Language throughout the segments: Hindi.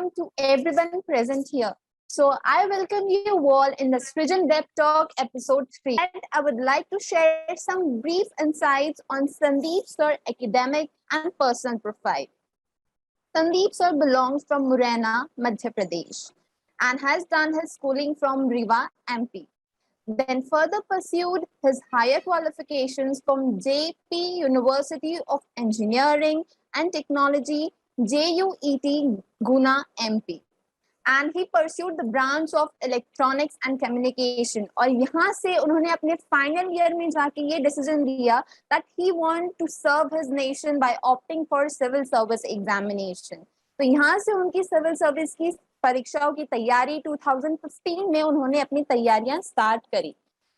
welcome to everyone present here. So I welcome you all in the Srijan Web Talk episode 3. And I would like to share some brief insights on Sandeep Sir academic and personal profile. Sandeep Sir belongs from Murena, Madhya Pradesh and has done his schooling from Rewa, MP. Then further pursued his higher qualifications from JP University of Engineering and Technology, JUET, Guna, MP. And he pursued the branch of electronics and communication. और यहाँ से उन्होंने अपने final year में जाके ये decision लिया that he want to serve his nation by opting for civil service examination. तो यहाँ से उनकी civil service की परीक्षाओं की तैयारी 2015 में उन्होंने अपनी तैयारियां स्टार्ट करी.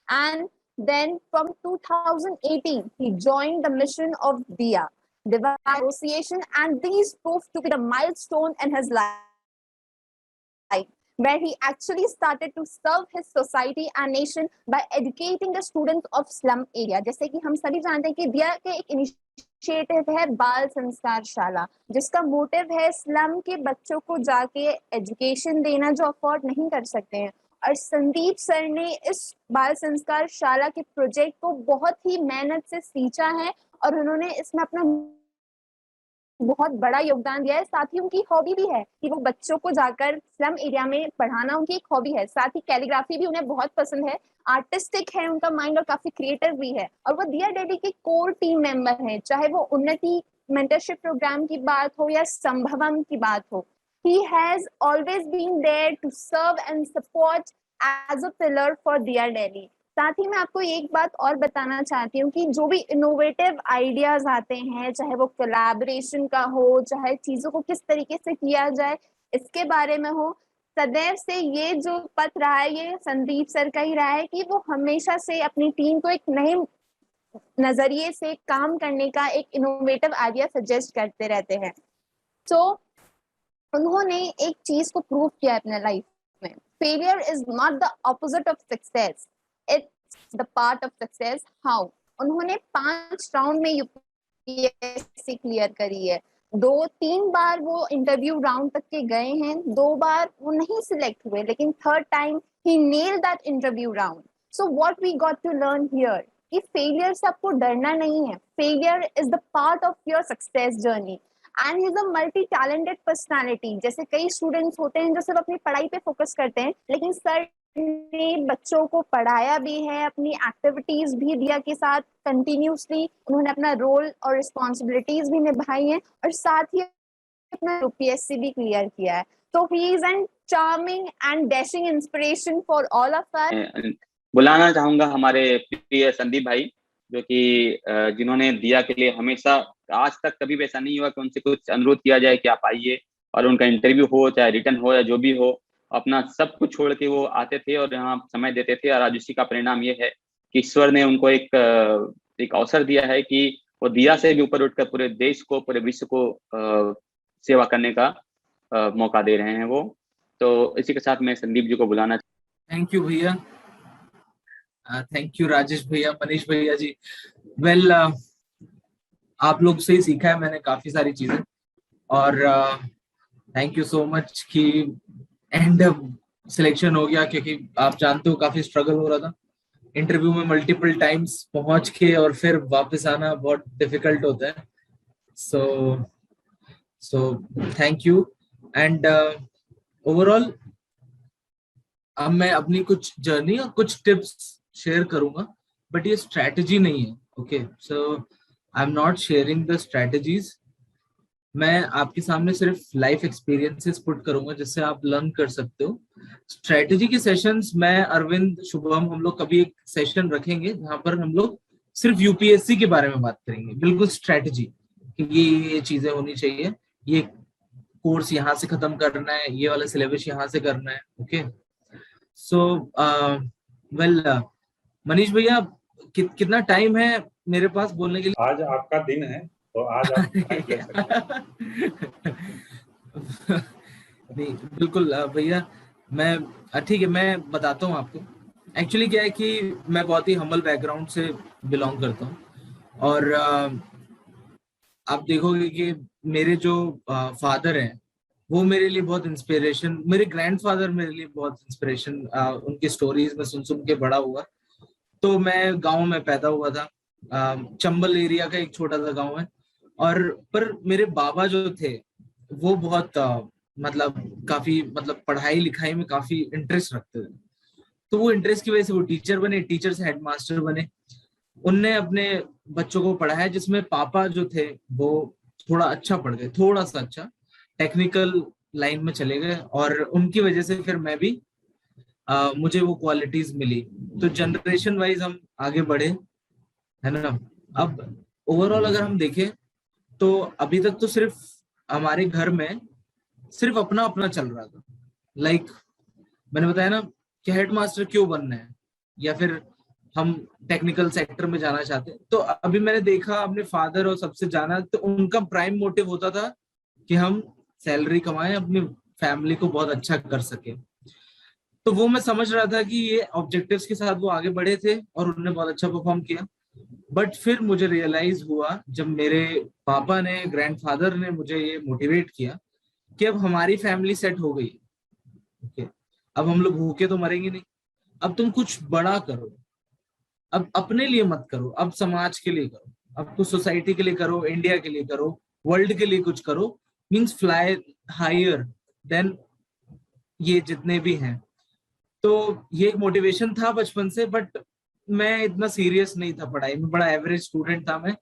And then from 2018 he joined the mission of DIA Divine Association, and these proved to be the milestone in his life, where he actually started to serve his society and nation by educating the students of slum area. जैसे कि हम सभी जानते हैं कि दिया के एक इनिशिएटिव है बाल संस्कार शाला, जिसका मोटिव है स्लम के बच्चों को जाके एजुकेशन देना जो अफोर्ड नहीं कर सकते हैं. और संदीप सर ने इस बाल संस्कार शाला के प्रोजेक्ट को बहुत ही मेहनत से सींचा है और उन्होंने इसमें अपना बहुत बड़ा योगदान दिया है. साथ ही उनकी हॉबी भी है कि वो बच्चों को जाकर स्लम एरिया में पढ़ाना उनकी एक हॉबी है. साथ ही कैलीग्राफी भी उन्हें बहुत पसंद है, आर्टिस्टिक है उनका माइंड और काफी क्रिएटिव भी है. और वो दिया दिल्ली के कोर टीम मेंबर हैं, चाहे वो उन्नति मेंटरशिप प्रोग्राम की बात हो या संभवम की बात हो. He has always been there to serve and support as a pillar for Diya Delhi. साथ ही मैं आपको एक बात और बताना चाहती हूँ कि जो भी इनोवेटिव आइडियाज आते हैं, चाहे वो कोलैबोरेशन का हो, चाहे चीजों को किस तरीके से किया जाए इसके बारे में हो, सदैव से ये जो पथ रहा है ये संदीप सर का ही रहा है कि वो हमेशा से अपनी टीम को एक नए नजरिए से काम करने का एक इनोवेटिव आइडिया सजेस्ट करते रहते हैं. तो उन्होंने एक चीज को प्रूव किया अपने लाइफ में. Failure is not the opposite of success, it's the part of success. How? उन्होंने 5 राउंड में यूपीएससी क्लियर करी है. 2-3 बार वो इंटरव्यू राउंड तक के गए हैं, 2 बार वो नहीं सिलेक्ट हुए, लेकिन थर्ड टाइम ही nailed that interview round. So what we got to learn here कि फेलियर से आपको डरना नहीं है. Failure is the part of your success journey. And he is a multi talented personality. जैसे कई स्टूडेंट्स होते हैं जो सिर्फ अपनी पढ़ाई पे फोकस करते हैं, लेकिन सर ने बच्चों को पढ़ाया भी है, अपनी एक्टिविटीज भी दिया के साथ कंटिन्यूसली उन्होंने अपना रोल और रिस्पॉन्सिबिलिटीज भी निभाई हैं और साथ ही अपना यूपीएससी भी क्लियर किया है. तो he is an charming and dashing inspiration for all of us. बुलाना चाहूंगा हमारे प्रिय संदीप भाई, जो कि जिन्होंने दिया के लिए हमेशा, आज तक कभी भी ऐसा नहीं हुआ कि उनसे कुछ अनुरोध किया जाए कि आप आइए और उनका इंटरव्यू हो, चाहे रिटर्न हो या जो भी हो, अपना सब कुछ छोड़ के वो आते थे और यहाँ समय देते थे. और आज उसी का परिणाम ये है कि ईश्वर ने उनको एक अवसर दिया है कि वो दिया से भी ऊपर उठकर पूरे देश को, पूरे विश्व को सेवा करने का मौका दे रहे हैं वो. तो इसी के साथ मैं संदीप जी को बुलाना. थैंक यू भैया. थैंक यू राजेश भैया, मनीष भैया जी. वेल, आप लोग से ही सीखा है मैंने काफी सारी चीजें और थैंक यू सो मच कि एंड सिलेक्शन हो गया, क्योंकि आप जानते हो काफी स्ट्रगल हो रहा था इंटरव्यू में. मल्टीपल टाइम्स पहुंच के और फिर वापस आना बहुत डिफिकल्ट होता है. So thank you. And overall अब मैं अपनी कुछ जर्नी और कुछ टिप्स शेयर करूंगा, बट ये स्ट्रैटेजी नहीं है. Okay, so I am not sharing the strategies. मैं आपके सामने सिर्फ लाइफ एक्सपीरियंसेस पुट करूंगा जिससे आप लर्न कर सकते हो. स्ट्रैटेजी के सेशंस मैं, अरविंद, शुभम, हम लोग कभी एक सेशन रखेंगे जहां पर हम लोग सिर्फ यूपीएससी के बारे में बात करेंगे. बिल्कुल स्ट्रैटेजी कि ये चीजें होनी चाहिए, ये कोर्स यहाँ से खत्म करना है, ये वाला सिलेबस यहाँ से करना है. ओके, सो वेल, मनीष भैया कितना टाइम है मेरे पास बोलने के लिए? आज आपका दिन है तो आज आप ले सकते हैं. नहीं, बिल्कुल भैया, मैं ठीक है, मैं बताता हूँ आपको. एक्चुअली क्या है कि मैं बहुत ही हम्बल बैकग्राउंड से बिलोंग करता हूँ और आप देखोगे कि मेरे जो फादर हैं वो मेरे लिए बहुत इंस्पिरेशन, मेरे ग्रैंडफादर मेरे लिए बहुत इंस्पिरेशन, उनकी स्टोरीज में सुन सुन के बड़ा हुआ। तो मैं गांव में पैदा हुआ था, चंबल एरिया का एक छोटा सा गांव है। और पर मेरे बाबा जो थे वो बहुत मतलब काफी मतलब पढ़ाई लिखाई में काफी इंटरेस्ट रखते थे। तो वो इंटरेस्ट की वजह से वो टीचर बने, टीचर से हेडमास्टर बने। उनने अपने बच्चों को पढ़ाया, जिसमें पापा जो थे वो थोड़ा अच्छा पढ़ गए, थोड़ा सा अच्छा टेक्निकल लाइन में चले गए, और उनकी वजह से फिर मैं भी मुझे वो क्वालिटीज मिली। तो जनरेशन वाइज हम आगे बढ़े, है ना। अब ओवरऑल अगर हम देखें तो अभी तक तो सिर्फ हमारे घर में सिर्फ अपना अपना चल रहा था। लाइक मैंने बताया ना कि हेडमास्टर क्यों बनना है, या फिर हम टेक्निकल सेक्टर में जाना चाहते हैं। तो अभी मैंने देखा अपने फादर और सबसे जाना, तो उनका प्राइम मोटिव होता था कि हम सैलरी कमाएं, अपनी फैमिली को बहुत अच्छा कर सके। तो वो मैं समझ रहा था कि ये ऑब्जेक्टिव्स के साथ वो आगे बढ़े थे और उन्होंने बहुत अच्छा परफॉर्म किया। बट फिर मुझे रियलाइज हुआ जब मेरे पापा ने, ग्रैंडफादर ने मुझे ये मोटिवेट किया कि अब हमारी फैमिली सेट हो गई, ओके, अब हम लोग भूखे तो मरेंगे नहीं, अब तुम कुछ बड़ा करो, अब अपने लिए मत करो, अब समाज के लिए करो, अब कुछ सोसाइटी के लिए करो, इंडिया के लिए करो, वर्ल्ड के लिए कुछ करो, मीन्स फ्लाई हायर देन ये जितने भी हैं। तो ये एक मोटिवेशन था बचपन से, बट मैं इतना सीरियस नहीं था पढ़ाई में, बड़ा एवरेज स्टूडेंट था मैं।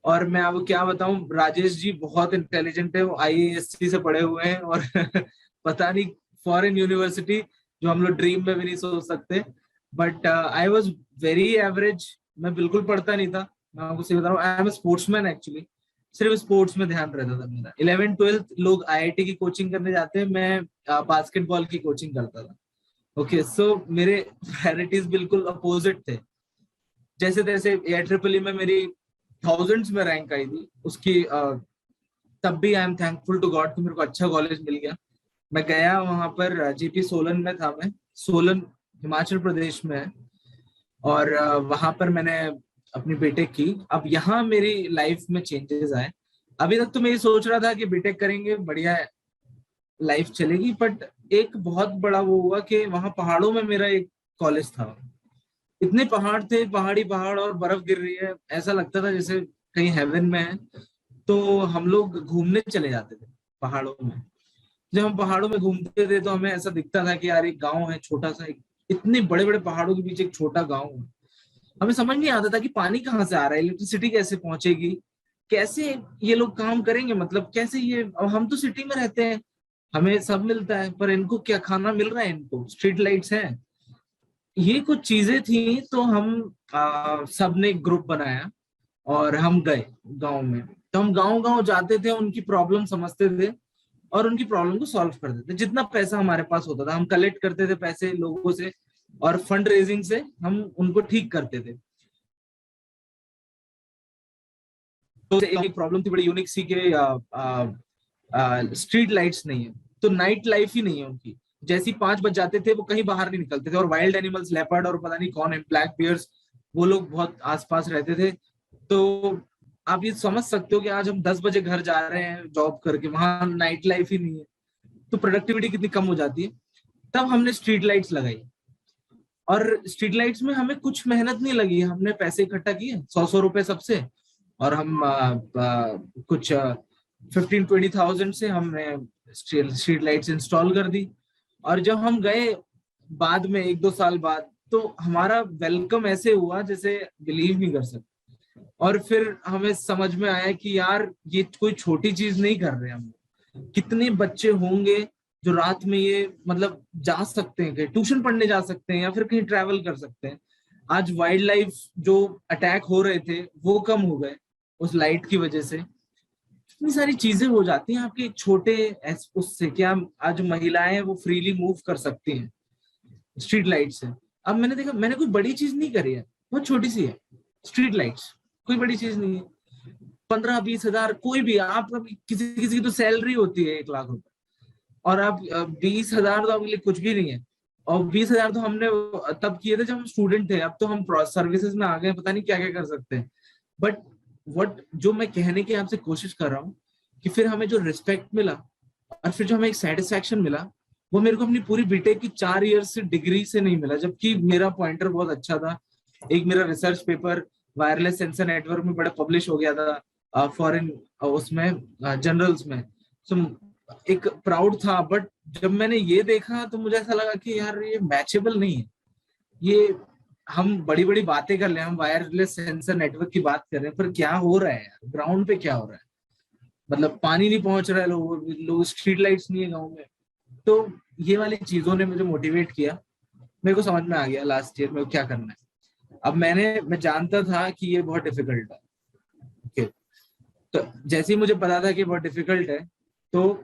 और मैं आपको क्या बताऊं, राजेश जी बहुत इंटेलिजेंट है, वो IISc से पढ़े हुए हैं, और पता नहीं फॉरेन यूनिवर्सिटी जो हम लोग ड्रीम में भी नहीं सोच सकते। But I was very average, मैं बिल्कुल पढ़ता नहीं था। मैं आपको सही बता रहा हूँ, आई एम स्पोर्ट्समैन एक्चुअली, सिर्फ स्पोर्ट्स में ध्यान रहता था मेरा। 11th-12th लोग IIT की कोचिंग करने जाते हैं, मैं बास्केटबॉल की कोचिंग करता था। ओके, सो मेरे प्रायोरिटीज बिल्कुल अपोजिट थे। जैसे तैसे AIEEE में मेरी थाउजेंड्स में रैंक आई थी उसकी, तब भी I am thankful to God कि मेरे को अच्छा कॉलेज मिल गया। मैं गया वहां पर, GP सोलन में था मैं, सोलन हिमाचल प्रदेश में है, और वहां पर मैंने अपनी बीटेक की। अब यहाँ मेरी लाइफ में चेंजेस आए। अभी तक तो मैं ये सोच रहा था कि बीटेक करेंगे, बढ़िया लाइफ चलेगी, बट एक बहुत बड़ा वो हुआ कि वहां पहाड़ों में मेरा एक कॉलेज था। इतने पहाड़ थे, पहाड़ी पहाड़, और बर्फ गिर रही है, ऐसा लगता था जैसे कहीं हेवन में है। तो हम लोग घूमने चले जाते थे पहाड़ों में। जब हम पहाड़ों में घूमते थे तो हमें ऐसा दिखता था कि यार एक गांव है छोटा सा, इतने बड़े बड़े पहाड़ों के बीच एक छोटा गांव है। हमें समझ नहीं आता था कि पानी कहाँ से आ रहा है, इलेक्ट्रिसिटी कैसे पहुंचेगी, कैसे ये लोग काम करेंगे, मतलब कैसे ये, अब हम तो सिटी में रहते हैं, हमें सब मिलता है, पर इनको क्या खाना मिल रहा है, इनको स्ट्रीट लाइट्स हैं, ये कुछ चीजें थी। तो हम सबने एक ग्रुप बनाया और हम गए गांव में। तो हम गांव गांव जाते थे, उनकी प्रॉब्लम समझते थे और उनकी प्रॉब्लम को सॉल्व कर देते। जितना पैसा हमारे पास होता था हम कलेक्ट करते थे पैसे लोगों से, और फंड रेजिंग से हम उनको ठीक करते थे। तो एक प्रॉब्लम थी बड़ी यूनिक सी के स्ट्रीट लाइट्स नहीं है, तो नाइट लाइफ ही नहीं है उनकी। जैसे 5 बज जाते थे वो कहीं बाहर नहीं निकलते थे, और वाइल्ड एनिमल्स, लेपर्ड और पता नहीं कौन है, ब्लैक बियर्स, वो लोग बहुत आसपास रहते थे। तो आप ये समझ सकते हो कि आज हम 10 बजे घर जा रहे हैं जॉब करके, वहां नाइट लाइफ ही नहीं है, तो प्रोडक्टिविटी कितनी कम हो जाती है। तब हमने स्ट्रीट लाइट्स लगाई, और स्ट्रीट लाइट्स में हमें कुछ मेहनत नहीं लगी, हमने पैसे इकट्ठा किए 100 रुपए सबसे, और हम कुछ 15-20,000 से हमने स्ट्रीट लाइट्स इंस्टॉल कर दी। और जब हम गए बाद में 1-2 साल बाद, तो हमारा वेलकम ऐसे हुआ जैसे बिलीव नहीं कर सकते। और फिर हमें समझ में आया कि यार ये कोई छोटी चीज नहीं कर रहे हम, कितने बच्चे होंगे जो रात में ये मतलब जा सकते हैं, कहीं ट्यूशन पढ़ने जा सकते हैं या फिर कहीं ट्रैवल कर सकते हैं। आज वाइल्ड लाइफ जो अटैक हो रहे थे वो कम हो गए उस लाइट की वजह से। इतनी सारी चीजें हो जाती हैं आपके एक छोटे उससे, क्या आज महिलाएं वो फ्रीली मूव कर सकती हैं स्ट्रीट लाइट से। अब मैंने देखा, मैंने कोई बड़ी चीज नहीं करी है, बहुत छोटी सी है स्ट्रीट लाइट्स, कोई बड़ी चीज नहीं है। 15-20 हजार, कोई भी आप, किसी किसी की तो सैलरी होती है 1 लाख रुपए, और आप 20 हजार तो आपके लिए कुछ भी नहीं है। और 20 हजार तो हमने तब किए थे जब हम स्टूडेंट थे, अब तो हम सर्विसेज में आ गए, पता नहीं क्या क्या कर सकते हैं। बट जो मैं कहने की आपसे कोशिश कर रहा हूँ कि फिर हमें जो रिस्पेक्ट मिला और फिर जो हमें एक सेटिस्फैक्शन मिला वो मेरे को अपनी पूरी बीटेक की 4 ईयर्स से डिग्री से नहीं मिला, जबकि मेरा पॉइंटर बहुत अच्छा था। एक मेरा research paper wireless sensor network में बड़ा पब्लिश हो गया था फॉरेन उसमें जर्नल्स में। सो एक प्राउड था, बट जब मैंने ये देखा तो मुझे ऐसा लगा कि यार ये मैचेबल नहीं है। ये हम बड़ी बड़ी बातें कर रहे हैं, हम वायरलेस सेंसर नेटवर्क की बात कर रहे हैं, पर क्या हो रहा है यार ग्राउंड पे, क्या हो रहा है? मतलब पानी नहीं पहुंच रहा है, लोग स्ट्रीट लाइट्स नहीं है गाँव में। तो ये वाली चीजों ने मुझे मोटिवेट किया। मेरे को समझ में आ गया लास्ट ईयर में क्या करना है। अब मैं जानता था कि ये बहुत डिफिकल्ट है, ओके। तो जैसे ही मुझे पता था कि बहुत डिफिकल्ट है, तो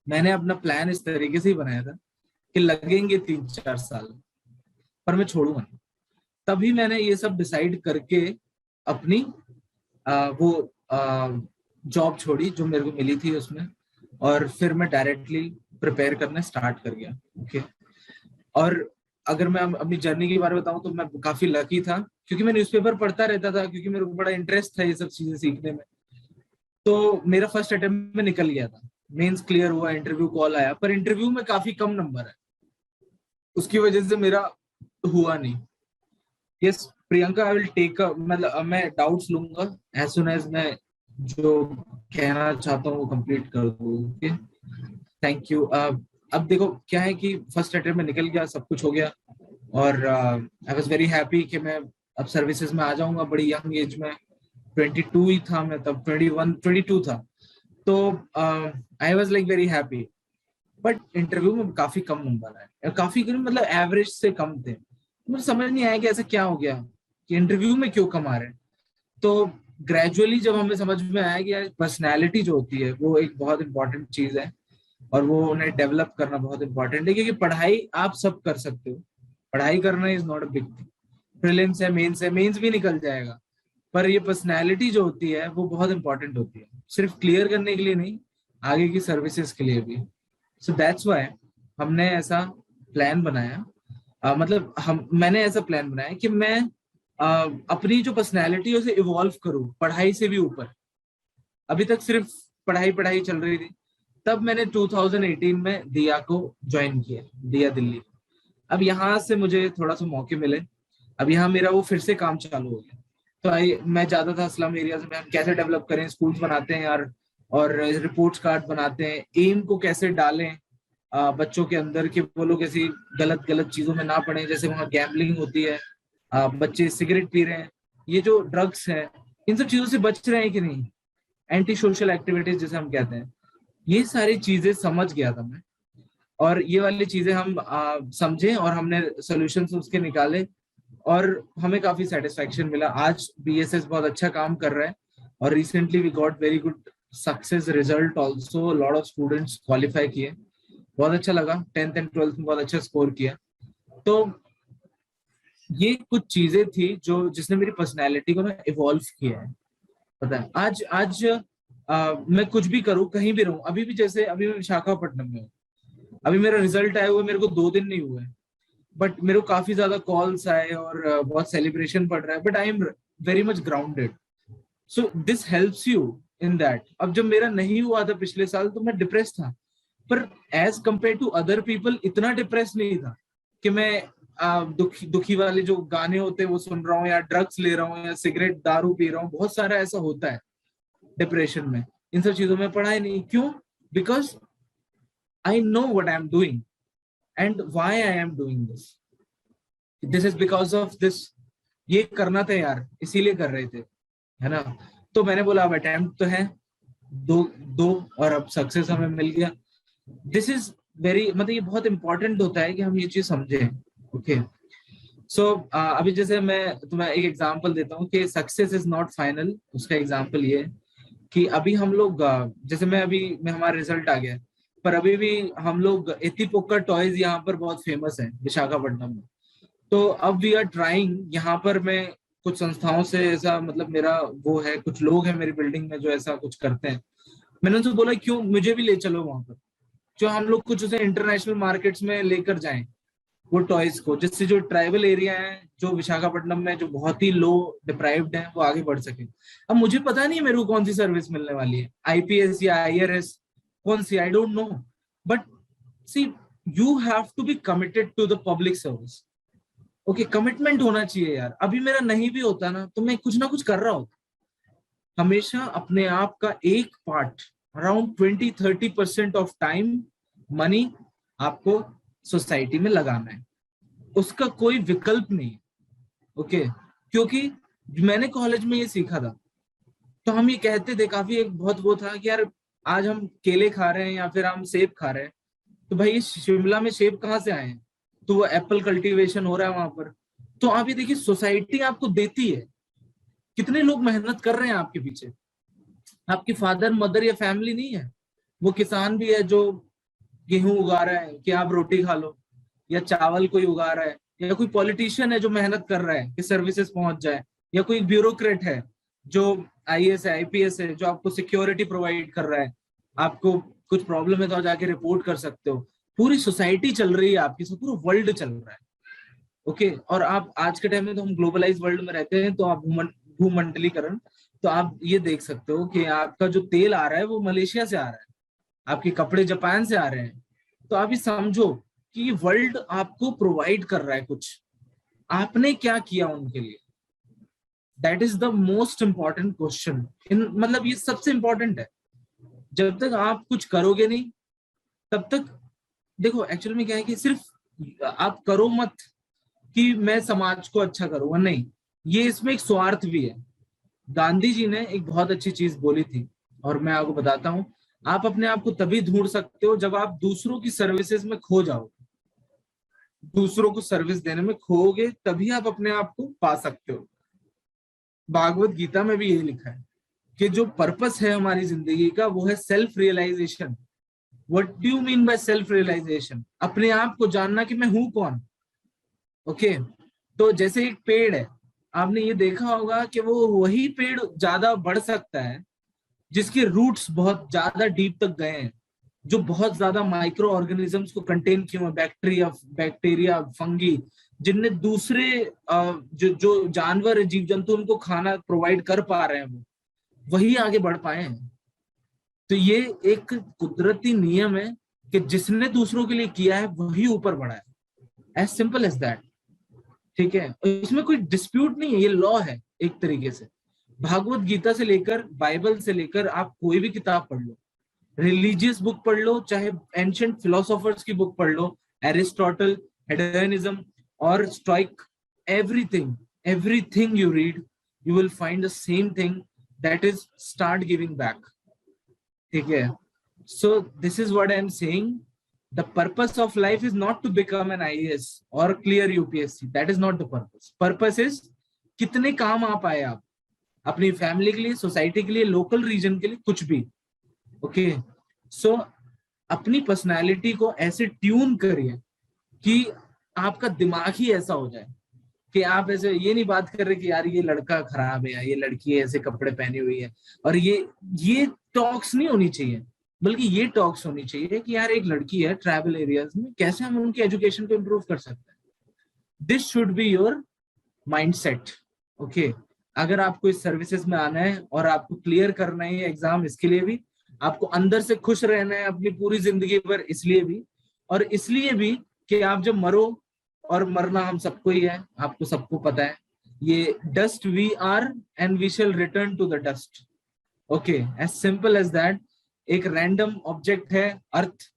मैंने अपना प्लान इस तरीके से ही बनाया था कि लगेंगे 3-4 साल, पर मैं छोड़ूंगा नहीं। तभी मैंने ये सब डिसाइड करके अपनी वो जॉब छोड़ी जो मेरे को मिली थी उसमें, और फिर मैं डायरेक्टली प्रिपेयर करना स्टार्ट कर गया, ओके। और अगर मैं अपनी जर्नी के बारे में बताऊं तो मैं काफी लकी था, क्योंकि मैं न्यूज़पेपर पढ़ता रहता था, क्योंकि मेरे को बड़ा इंटरेस्ट था ये सब चीजें सीखने में। तो मेरा फर्स्ट अटेम्प्ट में निकल गया था, मेंस क्लियर हुआ, इंटरव्यू कॉल आया, पर इंटरव्यू में काफी कम नंबर है, उसकी वजह से मेरा हुआ नहीं। Yes Priyanka, I will take मतलब मैं डाउट्स लूंगा एज सुन एज मैं जो कहना चाहता हूँ वो कंप्लीट कर दूँ, ओके। Thank you. अब देखो क्या है कि फर्स्ट अटेम्प्ट में निकल गया, सब कुछ हो गया, और आई वाज वेरी हैप्पी कि मैं अब सर्विसेज में आ जाऊंगा बड़ी यंग एज में। 22 ही था मैं तब, 22 था। तो I was like very happy, but interview में काफी कम नंबर आए, काफी मतलब एवरेज से कम थे। मुझे समझ नहीं आया कि ऐसा क्या हो गया कि इंटरव्यू में क्यों कम आ रहे हैं। तो ग्रेजुअली जब हमें समझ में आया कि पर्सनैलिटी जो होती है वो एक बहुत इंपॉर्टेंट चीज है, और वो उन्हें डेवलप करना बहुत इंपॉर्टेंट है, क्योंकि पढ़ाई आप सब कर सकते हो, पढ़ाई करना is not a big thing. Prelims है, मेंस भी निकल जाएगा, पर ये पर्सनैलिटी जो होती है वो बहुत इंपॉर्टेंट होती है, सिर्फ क्लियर करने के लिए नहीं, आगे की सर्विसेज के लिए भी। सो दैट्स व्हाई हमने ऐसा प्लान बनाया, मैंने ऐसा प्लान बनाया कि मैं अपनी जो पर्सनैलिटी है उसे इवॉल्व करूं पढ़ाई से भी ऊपर। अभी तक सिर्फ पढ़ाई पढ़ाई चल रही थी। तब मैंने 2018 में दिया को ज्वाइन किया, दिया दिल्ली। अब यहाँ से मुझे थोड़ा सा मौके मिले, अब यहाँ मेरा वो फिर से काम चालू हो गया। तो मैं जाता था स्लम एरियाज में, हम कैसे डेवलप करें, स्कूल्स बनाते हैं यार, और रिपोर्ट्स कार्ड बनाते हैं, एम को कैसे डालें बच्चों के अंदर कि वो लोग ऐसी गलत गलत चीजों में ना पड़े, जैसे वहाँ गैम्बलिंग होती है, बच्चे सिगरेट पी रहे हैं, ये जो ड्रग्स है, इन सब चीजों से बच रहे हैं कि नहीं, एंटी सोशल एक्टिविटीज जैसे हम कहते हैं, ये सारी चीजें समझ गया था मैं। और ये वाली चीजें हम समझे और हमने सोल्यूशंस उसके निकाले, और हमें काफी सेटिस्फेक्शन मिला। आज बीएसएस बहुत अच्छा काम कर रहा है, और recently we got very good success result also, lot of students qualify किए, बहुत अच्छा लगा। 10th एंड 12th में बहुत अच्छा स्कोर किया। तो ये कुछ चीजें थी जो जिसने मेरी पर्सनैलिटी को ना इवॉल्व किया है। पता है आज मैं कुछ भी करूं, कहीं भी रहूं, अभी भी जैसे अभी मैं विशाखापट्टनम में हूँ, अभी मेरा रिजल्ट आया हुआ मेरे को 2 दिन नहीं हुए, बट मेरे को काफी ज्यादा कॉल्स आए और बहुत सेलिब्रेशन पड़ रहा है, but I am very much grounded. So this helps you in that. अब जब मेरा नहीं हुआ था पिछले साल तो मैं डिप्रेस था, पर as compare to other people इतना डिप्रेस नहीं था कि मैं दुखी वाले जो गाने होते हैं वो सुन रहा हूँ, या ड्रग्स ले रहा हूँ, या सिगरेट दारू पी रहा हूँ। बहुत सारा ऐसा होता है डिप्रेशन में, इन सब चीजों में पढ़ा ही नहीं। क्यों? Because I know what I am doing and why I am doing this is because of this. ये करना था यार, इसीलिए कर रहे थे, है ना। तो मैंने बोला अब अटेम्प्ट तो है, दो और अब सक्सेस हमें मिल गया। दिस इज वेरी मतलब ये बहुत इंपॉर्टेंट होता है कि हम ये चीज समझें, ओके। सो अभी जैसे मैं तुम्हें एक एग्जांपल देता हूँ कि सक्सेस इज नॉट फाइनल। उसका एग्जांपल ये कि अभी हम लोग जैसे मैं हमारा रिजल्ट आ गया, पर अभी भी हम लोग एतिपोक्का टॉयज यहाँ पर बहुत फेमस है विशाखापट्टनम में। तो अब वी आर ट्राइंग, यहाँ पर मैं कुछ संस्थाओं से ऐसा मतलब मेरा वो है, कुछ लोग हैं मेरी बिल्डिंग में जो ऐसा कुछ करते हैं। मैंने उनसे बोला क्यों मुझे भी ले चलो वहां पर, जो हम लोग कुछ उसे इंटरनेशनल मार्केट्स में लेकर जाएं वो टॉयज को, जिससे जो ट्राइबल एरिया है जो विशाखापट्टनम में जो बहुत ही लो डिप्राइव्ड है वो आगे बढ़ सके। अब मुझे पता नहीं मेरे को कौन सी सर्विस मिलने वाली है, आईपीएस या आईआरएस कौन सी, I don't know, but see you have to be committed to the public service. Okay, commitment होना चाहिए यार। अभी मेरा नहीं भी होता ना तो मैं कुछ ना कुछ कर रहा होता। हमेशा अपने आप का एक part, around 20-30% of time, money आपको सोसाइटी में लगाना है, उसका कोई विकल्प नहीं। ओके, क्योंकि मैंने कॉलेज में ये सीखा था, तो हम ये कहते थे, काफी एक बहुत वो था कि यार आज हम केले खा रहे हैं या फिर हम सेब खा रहे हैं, तो भाई शिमला में सेब कहाँ से आए हैं, तो वो एप्पल कल्टीवेशन हो रहा है वहां पर। तो आप ये देखिए, सोसाइटी आपको देती है, कितने लोग मेहनत कर रहे हैं आपके पीछे। आपकी फादर मदर या फैमिली नहीं है, वो किसान भी है जो गेहूं उगा रहा है कि आप रोटी खा लो, या चावल कोई उगा रहा है, या कोई पॉलिटिशियन है जो मेहनत कर रहा है कि सर्विसेज पहुंच जाए, या कोई ब्यूरोक्रेट है जो आईएएस है आईपीएस है जो आपको सिक्योरिटी प्रोवाइड कर रहा है, आपको कुछ प्रॉब्लम है तो जाके रिपोर्ट कर सकते हो। पूरी सोसाइटी चल रही है आपकी, सब पूरा वर्ल्ड चल रहा है। ओके, और आप आज के टाइम में तो हम ग्लोबलाइज वर्ल्ड में रहते हैं, तो आप भूमंडलीकरण, तो आप ये देख सकते हो कि आपका जो तेल आ रहा है वो मलेशिया से आ रहा है, आपके कपड़े जापान से आ रहे हैं। तो आप ये समझो कि वर्ल्ड आपको प्रोवाइड कर रहा है कुछ, आपने क्या किया उनके लिए। That is the most important question in, मतलब ये सबसे इंपॉर्टेंट है। जब तक आप कुछ करोगे नहीं तब तक, देखो एक्चुअल में क्या है कि सिर्फ आप करो मत कि मैं समाज को अच्छा करूंगा, नहीं, ये इसमें एक स्वार्थ भी है। गांधी जी ने एक बहुत अच्छी चीज बोली थी, और मैं आपको बताता हूं, आप अपने आप को तभी ढूंढ सकते हो जब आप दूसरों की सर्विसेज में खो जाओगे। दूसरों को सर्विस देने में खोओगे तभी आप अपने आप को पा सकते हो। भागवत गीता में भी यही लिखा है कि जो पर्पस है हमारी जिंदगी का वो है self realization. What do you mean by self realization? अपने आप को जानना कि मैं हूं कौन। ओके, तो जैसे एक पेड़ है, आपने ये देखा होगा कि वो वही पेड़ ज्यादा बढ़ सकता है जिसके रूट्स बहुत ज्यादा डीप तक गए हैं, जो बहुत ज्यादा माइक्रो ऑर्गेनिजम्स को कंटेन किए हुए, बैक्टीरिया फंगी, जिनने दूसरे जो जो जानवर जीव जंतु उनको खाना प्रोवाइड कर पा रहे हैं, वो वही आगे बढ़ पाए हैं। तो ये एक कुदरती नियम है कि जिसने दूसरों के लिए किया है वही ऊपर बढ़ा है, एज सिंपल एज दैट। ठीक है, इसमें कोई डिस्प्यूट नहीं है, ये लॉ है एक तरीके से। भागवत गीता से लेकर बाइबल से लेकर आप कोई भी किताब पढ़ लो, रिलीजियस बुक पढ़ लो, चाहे एंशिएंट फिलोसोफर्स की बुक पढ़ लो, एरिस्टोटल, हेडनिज्म और stoic, everything you read, you will find the same thing, that is start giving back. ठीक है, so this is what I am saying, the purpose of life is not to become an IAS or clear UPSC. That is not the purpose. Purpose is कितने काम आ पाए आप अपनी फैमिली के लिए, सोसाइटी के लिए, लोकल रीजन के लिए, कुछ भी। ओके, सो अपनी पर्सनालिटी को ऐसे ट्यून करिए कि आपका दिमाग ही ऐसा हो जाए कि आप ऐसे ये नहीं बात कर रहे कि यार ये लड़का खराब है, ये लड़की ऐसे कपड़े पहनी हुई है, और ये टॉक्स नहीं होनी चाहिए, बल्कि ये टॉक्स होनी चाहिए कि यार एक लड़की है ट्राइबल एरियाज में, कैसे हम उनकी एजुकेशन को इम्प्रूव कर सकते हैं। This should be your mindset. Okay, अगर आपको इस सर्विसेज में आना है और आपको क्लियर करना है एग्जाम, इसके लिए भी आपको अंदर से खुश रहना है अपनी पूरी जिंदगी पर, इसलिए भी, और इसलिए भी कि आप जब मरो, और मरना हम सबको ही है, आपको सबको पता है, ये dust we are and we shall return to the dust. Okay, as simple as that. एक रैंडम ऑब्जेक्ट है अर्थ,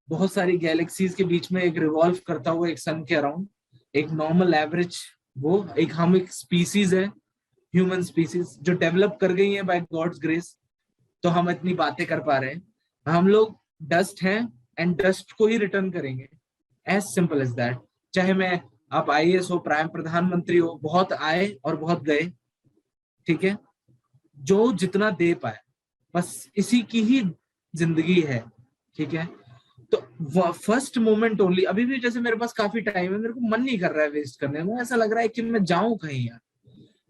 बहुत सारी गैलेक्सीज के बीच में एक रिवॉल्व करता हुआ एक सन के अराउंड, एक नॉर्मल एवरेज, वो एक हम एक स्पीसीज है, ह्यूमन स्पीसीज, जो डेवलप कर गई है बाय गॉड्स ग्रेस, तो हम इतनी बातें कर पा रहे हैं। हम लोग डस्ट हैं एंड डस्ट को ही रिटर्न करेंगे, एज सिंपल एज दैट। चाहे मैं आप आईएएस हो, प्राइम प्रधानमंत्री हो, बहुत आए और बहुत गए, ठीक है, जो जितना दे पाए, बस इसी की ही जिंदगी है। ठीक है, तो फर्स्ट मोमेंट ओनली। अभी भी जैसे मेरे पास काफी टाइम है, मेरे को मन नहीं कर रहा है वेस्ट करने में, ऐसा लग रहा है कि मैं जाऊं कहीं यार।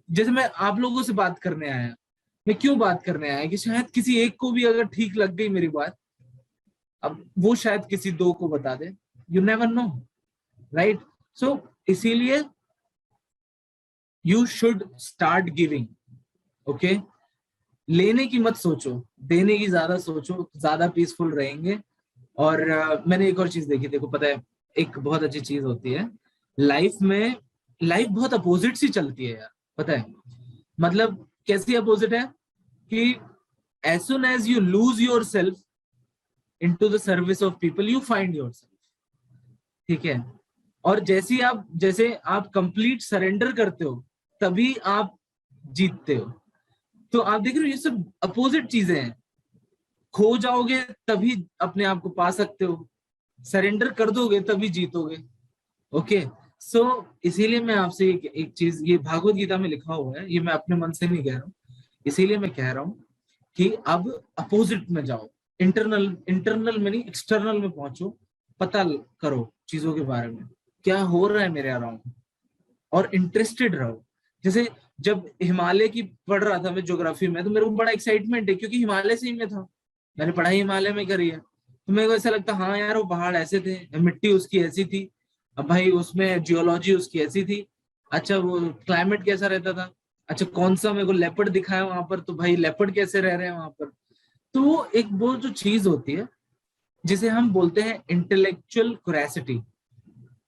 जैसे मैं आप लोगों से बात करने आया, मैं क्यों बात करने आया कि शायद किसी एक को भी अगर ठीक लग गई मेरी बात, अब वो शायद किसी दो को बता दे, यू नेवर नो, राइट? सो इसीलिए you should start giving. Okay, लेने की मत सोचो, देने की ज्यादा सोचो, ज्यादा पीसफुल रहेंगे। और मैंने एक और चीज देखी, देखो पता है एक बहुत अच्छी चीज होती है लाइफ में, लाइफ बहुत अपोजिट सी चलती है यार, पता है मतलब कैसी अपोजिट है कि as soon as you lose yourself into the service of people you find yourself, ठीक है। और जैसे आप कंप्लीट सरेंडर करते हो तभी आप जीतते हो। तो आप देख रहे हो ये सब अपोजिट चीजें हैं। खो जाओगे तभी अपने आप को पा सकते हो, सरेंडर कर दोगे तभी जीतोगे। ओके सो इसीलिए मैं आपसे एक चीज, ये भागवत गीता में लिखा हुआ है, ये मैं अपने मन से नहीं कह रहा हूँ, इसीलिए मैं कह रहा हूँ कि अब अपोजिट में जाओ, इंटरनल में नहीं एक्सटर्नल में पहुंचो, पता करो चीजों के बारे में क्या हो रहा है मेरे अराउंड, और इंटरेस्टेड रहो। जैसे जब हिमालय की पढ़ रहा था मैं ज्योग्राफी में, तो मेरे को बड़ा एक्साइटमेंट है क्योंकि हिमालय से ही में था, मैंने पढ़ाई हिमालय में करी है, तो मेरे को ऐसा लगता हाँ यार वो पहाड़ ऐसे थे, मिट्टी उसकी ऐसी थी, अब भाई उसमें जियोलॉजी उसकी ऐसी थी, अच्छा वो क्लाइमेट कैसा रहता था, अच्छा कौन सा मेरे को लेपर्ड दिखाया वहां पर, तो भाई लेपर्ड कैसे रह रहे हैं वहां पर। तो वो जो चीज होती है जिसे हम बोलते हैं इंटेलेक्चुअल क्यूरियोसिटी,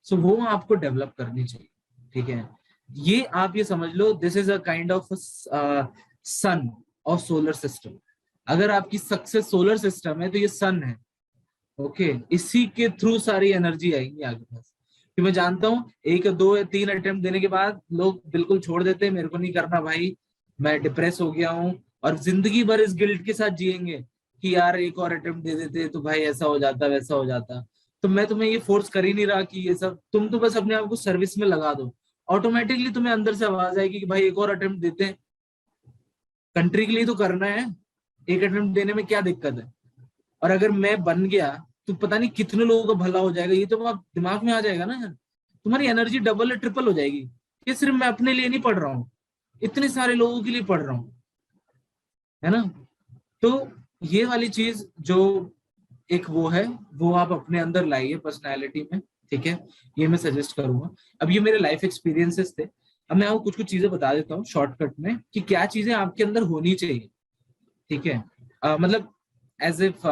सो वो आपको डेवलप करनी चाहिए, ठीक है। ये आप ये समझ लो this is a kind of sun और सोलर सिस्टम। अगर आपकी सक्सेस सोलर सिस्टम है तो ये सन है, ओके इसी के थ्रू सारी एनर्जी आएगी आगे पास। कि मैं जानता हूँ 1 2 या 3 अटेम्प्ट देने के बाद लोग बिल्कुल छोड़ देते हैं, मेरे को नहीं करना भाई, मैं डिप्रेस हो गया हूँ, और जिंदगी भर इस गिल्ट के साथ जिएंगे कि यार एक और अटेम्प्ट दे देते तो भाई ऐसा हो जाता वैसा हो जाता। तो मैं तुम्हें ये फोर्स कर ही नहीं रहा कि ये सब, तुम तो बस अपने आप को सर्विस में लगा दो, ऑटोमेटिकली तुम्हें अंदर से आवाज आएगी कि भाई एक और अटेम्प्ट देते हैं, कंट्री के लिए तो करना है, एक अटेम्प्ट देने में क्या दिक्कत है। और अगर मैं बन गया तो पता नहीं कितने लोगों का भला हो जाएगा, ये तो आप दिमाग में आ जाएगा ना यार, तुम्हारी एनर्जी डबल या ट्रिपल हो जाएगी। ये सिर्फ मैं अपने लिए नहीं पढ़ रहा हूँ, इतने सारे लोगों के लिए पढ़ रहा हूँ, है ना। तो ये वाली चीज जो एक वो है वो आप अपने अंदर लाइए पर्सनैलिटी में, ठीक है, ये मैं सजेस्ट करूंगा। अब ये मेरे लाइफ एक्सपीरियंसेस थे, अब मैं आपको कुछ कुछ चीजें बता देता हूँ शॉर्टकट में कि क्या चीजें आपके अंदर होनी चाहिए, ठीक है। मतलब एज इफ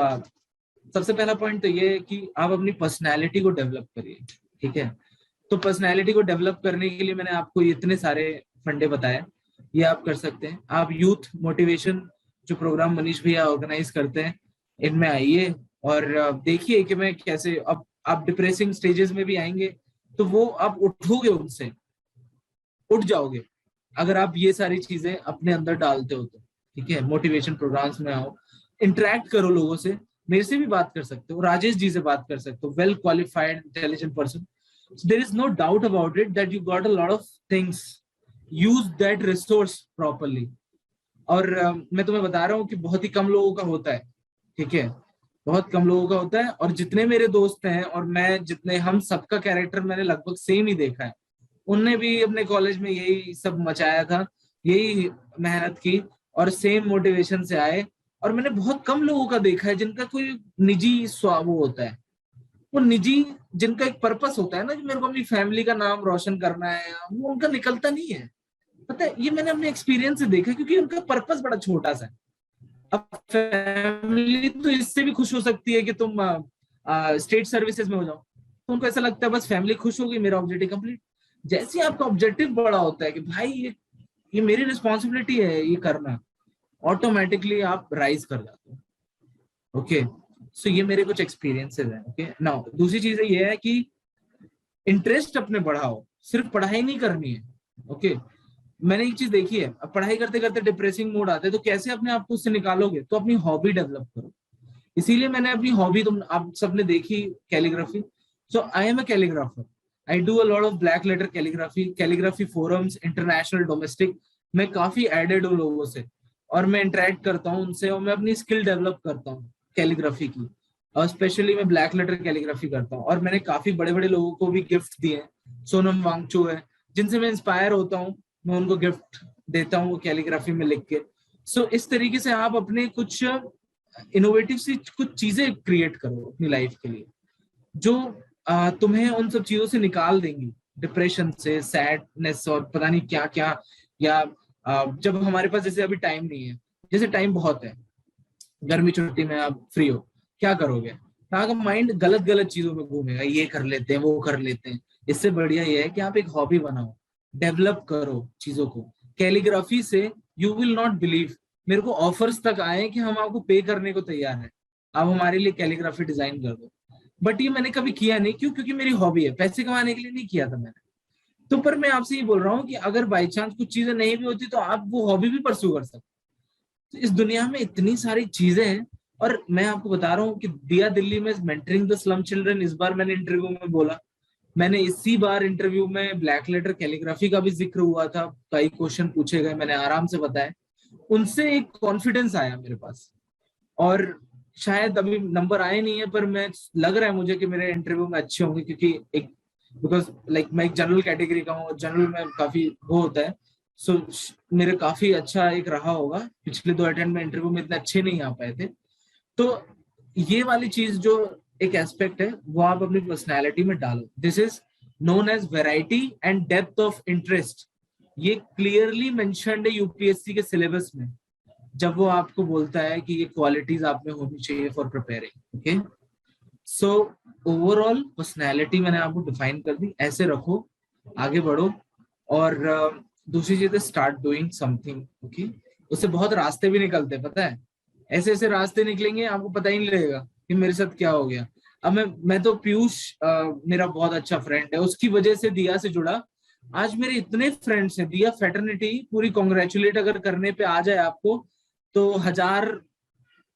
सबसे पहला पॉइंट तो ये है कि आप अपनी पर्सनैलिटी को डेवलप करिए, ठीक है। तो पर्सनैलिटी को डेवलप करने के लिए मैंने आपको इतने सारे फंडे बताए, ये आप कर सकते हैं। आप यूथ मोटिवेशन जो प्रोग्राम मनीष भैया ऑर्गेनाइज करते हैं इनमें आइए और देखिए कि मैं कैसे, अब आप डिप्रेसिंग स्टेजेस में भी आएंगे तो वो आप उठोगे, उनसे उठ जाओगे अगर आप ये सारी चीजें अपने अंदर डालते हो तो, ठीक है। मोटिवेशन प्रोग्राम्स में आओ, इंटरेक्ट करो लोगों से, मेरे से भी बात कर सकते हो, राजेश जी से बात कर सकते हो, well qualified intelligent person, there is no doubt about it that you got a lot of things, use that resource properly. और मैं तुम्हें बता रहा हूँ कि बहुत ही कम लोगों का होता है, ठीक है, बहुत कम लोगों का होता है। और जितने मेरे दोस्त हैं और मैं जितने, हम सबका कैरेक्टर मैंने लगभग सेम ही देखा है, उनने भी अपने कॉलेज में यही सब मचाया था, यही मेहनत की और सेम मोटिवेशन से आए। और मैंने बहुत कम लोगों का देखा है जिनका कोई निजी वो होता है, वो निजी जिनका एक पर्पस होता है ना, कि मेरे को अपनी फैमिली का नाम रोशन करना है, वो उनका निकलता नहीं है। पता है ये मैंने अपने एक्सपीरियंस से देखा, क्योंकि उनका पर्पस बड़ा छोटा सा है। अब फैमिली तो इससे भी खुश हो सकती है कि तुम स्टेट सर्विसेज में हो जाओ, तो उनको ऐसा लगता है बस फैमिली खुश होगी मेरा ऑब्जेक्टिव कंप्लीट। जैसे आपका ऑब्जेक्टिव बड़ा होता है कि भाई ये मेरी रिस्पॉन्सिबिलिटी है ये करना, ऑटोमेटिकली आप राइज कर जाते हो। ओके सो ये मेरे कुछ एक्सपीरियंसेस हैं। ओके नाउ दूसरी चीज ये है कि इंटरेस्ट अपने बढ़ाओ, सिर्फ पढ़ाई नहीं करनी है। ओके मैंने एक चीज देखी है, अब पढ़ाई करते करते डिप्रेसिंग मूड आते हैं, तो कैसे अपने आप को उससे निकालोगे, तो अपनी हॉबी डेवलप करो। इसीलिए मैंने अपनी हॉबी, तुम आप सबने देखी, calligraphy. So I am a calligrapher, I do a lot of black letter calligraphy forums, international domestic. मैं काफी एडेड हूँ लोगों से और मैं इंटरेक्ट करता हूँ उनसे, और मैं अपनी स्किल डेवलप करता हूँ कैलीग्राफी की, और स्पेशली मैं ब्लैक लेटर कैलीग्राफी करता हूँ। और मैंने काफी बड़े बड़े लोगों को भी गिफ्ट दिए हैं, सोनम वांगचू है जिनसे मैं इंस्पायर होता हूँ, मैं उनको गिफ्ट देता हूँ कैलीग्राफी में लिख के। सो इस तरीके से आप अपने कुछ इनोवेटिव सी कुछ चीजें क्रिएट करो अपनी लाइफ के लिए, जो तुम्हें उन सब चीजों से निकाल देंगी, डिप्रेशन से, सैडनेस और पता नहीं क्या क्या। या जब हमारे पास जैसे अभी टाइम नहीं है, जैसे टाइम बहुत है, गर्मी छुट्टी में आप फ्री हो, क्या करोगे? तो आपका माइंड गलत गलत चीजों में घूमेगा, ये कर लेते हैं, वो कर लेते हैं। इससे बढ़िया ये है कि आप एक हॉबी बनाओ, डेवलप करो चीजों को। कैलीग्राफी से यू विल नॉट बिलीव, मेरे को ऑफर्स तक आए कि हम आपको पे करने को तैयार है, आप हमारे लिए कैलीग्राफी डिजाइन कर दो। बट ये मैंने कभी किया नहीं, क्यों? क्योंकि मेरी हॉबी है, पैसे कमाने के लिए नहीं किया था मैंने। तो पर मैं आपसे ये बोल रहा हूँ कि अगर बाई चांस कुछ चीजें नहीं भी होती तो आप वो हॉबी भी परस्यू कर सकते। तो इस दुनिया में इतनी सारी चीजें हैं। और मैं आपको बता रहा हूँ कि दिया दिल्ली में मेंटरिंग द स्लम चिल्ड्रन, इस बार मैंने इंटरव्यू में बोला, मैंने इसी बार इंटरव्यू में ब्लैक लेटर कैलीग्राफी का भी जिक्र हुआ था, कई क्वेश्चन पूछे गए, मैंने आराम से बताया। उनसे एक कॉन्फिडेंस आया मेरे पास। और शायद अभी नंबर आए नहीं है, पर मैं लग रहा है मुझे कि मेरे इंटरव्यू में अच्छे होंगे, क्योंकि एक बिकॉज लाइक मैं एक जनरल कैटेगरी का हूँ, जनरल में काफी वो होता है। सो मेरे काफी अच्छा एक रहा होगा। पिछले 2 अटेम्प्ट में इंटरव्यू में इतने अच्छे नहीं आ पाए थे। तो ये वाली चीज जो एक एस्पेक्ट है वो आप अपनी पर्सनैलिटी में डालो। This is known as variety and depth of interest. ये क्लियरली मेंशन्ड है यूपीएससी के सिलेबस में, जब वो आपको बोलता है कि ये क्वालिटीज आप में होनी चाहिए for preparing. Okay, so overall personality मैंने आपको डिफाइन कर दी, ऐसे रखो, आगे बढ़ो। और दूसरी चीज है स्टार्ट डूइंग समथिंग। ओके, उससे बहुत रास्ते भी निकलते, पता है, ऐसे ऐसे रास्ते निकलेंगे आपको पता ही नहीं लगेगा कि मेरे साथ क्या हो गया। अब मैं तो पीयूष मेरा बहुत अच्छा फ्रेंड है, उसकी वजह से दिया से जुड़ा। आज मेरे इतने फ्रेंड्स हैं, दिया फेटर्निटी पूरी कॉन्ग्रेचुलेट अगर करने पे आ जाए आपको तो 1000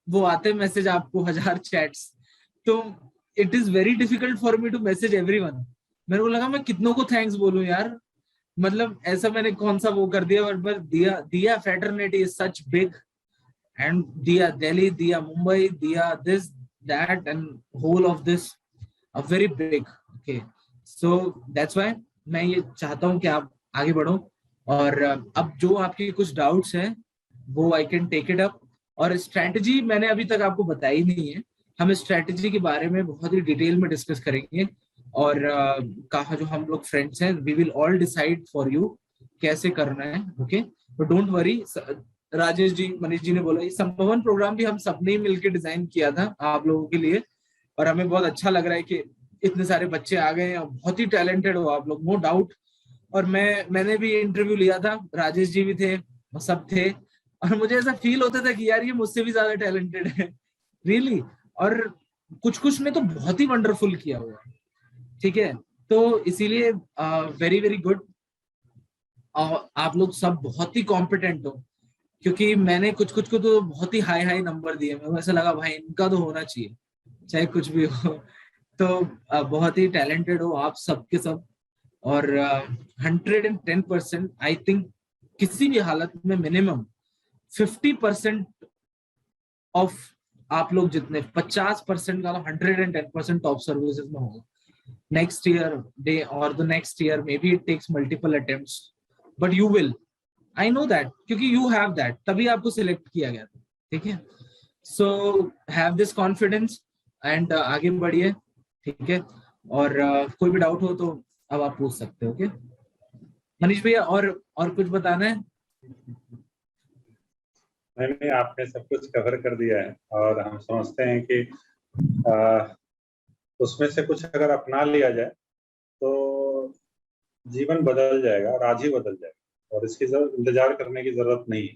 वो आते मैसेज आपको, 1000 चैट्स। तो it is very difficult for me to message everyone. मेरे को लगा मैं कितनों को थैंक्स बोलूं यार, मतलब ऐसा मैंने कौन सा वो कर दिया। बट दिया दिया fraternity is such big, and Diya Delhi, Diya Mumbai, Diya this, that, and whole of this are very big. Okay, so that's why मैं ये चाहता हूँ कि आप आगे बढ़ो। और अब जो आपके कुछ डाउट्स हैं वो I can take it up. और स्ट्रैटेजी मैंने अभी तक आपको बताई नहीं है, हम स्ट्रैटेजी के बारे में बहुत ही डिटेल में डिस्कस करेंगे। और कहा जो हम लोग फ्रेंड्स हैं, we will all decide for you कैसे करना है। ओके, तो डोंट वरी। राजेश जी, मनीष जी ने बोला ये संभवन प्रोग्राम भी हम सबने ही मिलकर डिजाइन किया था आप लोगों के लिए, और हमें बहुत अच्छा लग रहा है कि इतने सारे बच्चे आ गए हैं, बहुत ही टैलेंटेड हो आप लोग, नो डाउट। और मैंने भी इंटरव्यू लिया था, राजेश जी भी थे, सब थे, और मुझे ऐसा फील होता था कि यार ये मुझसे भी ज्यादा टैलेंटेड है, रियली। और कुछ कुछ ने तो बहुत ही वंडरफुल किया हुआ है, ठीक है। तो इसीलिए वेरी वेरी गुड, आप लोग सब बहुत ही कॉम्पिटेंट हो, क्योंकि मैंने कुछ कुछ को तो बहुत ही हाई हाई नंबर दिए, मेरे को ऐसा लगा भाई इनका तो होना चाहिए चाहे कुछ भी हो। तो बहुत ही टैलेंटेड हो आप सब के सब। और 110% आई थिंक किसी भी हालत में मिनिमम 50% ऑफ आप लोग जितने 50% का 110% टॉप सर्विसेज में होगा नेक्स्ट ईयर डे और the next year. Maybe it takes multiple attempts but you will, I know that, क्योंकि यू हैव दैट, तभी आपको सिलेक्ट किया गया था, ठीक है। So have this confidence and आगे बढ़िए, ठीक है। और कोई भी डाउट हो तो अब आप पूछ सकते हो। ओके मनीष भैया, और कुछ बताना है? नहीं, आपने सब कुछ कवर कर दिया है, और हम समझते हैं कि उसमें से कुछ अगर अपना लिया जाए तो जीवन बदल जाएगा और आज ही बदल जाएगा, और इसकी इंतजार करने की जरूरत नहीं है।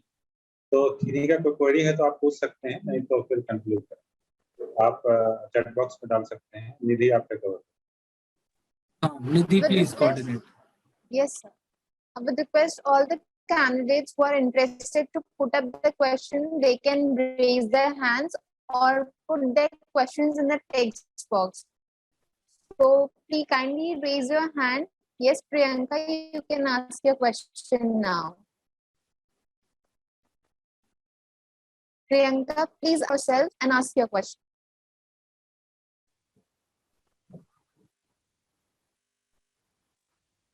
तो किन्हीं का कोई क्वेरी है तो आप पूछ सकते हैं, नहीं तो फिर कंक्लूड करें। आप चैट बॉक्स में डाल सकते हैं। निधि आपका cover. Nidhi With please request, coordinate. yes, sir. I would request all the candidates who are interested to put up the question. They can raise their hands or put their questions in the text box. So please kindly raise your hand. Yes, Priyanka, you can ask your question now. Priyanka, please yourself and ask your question.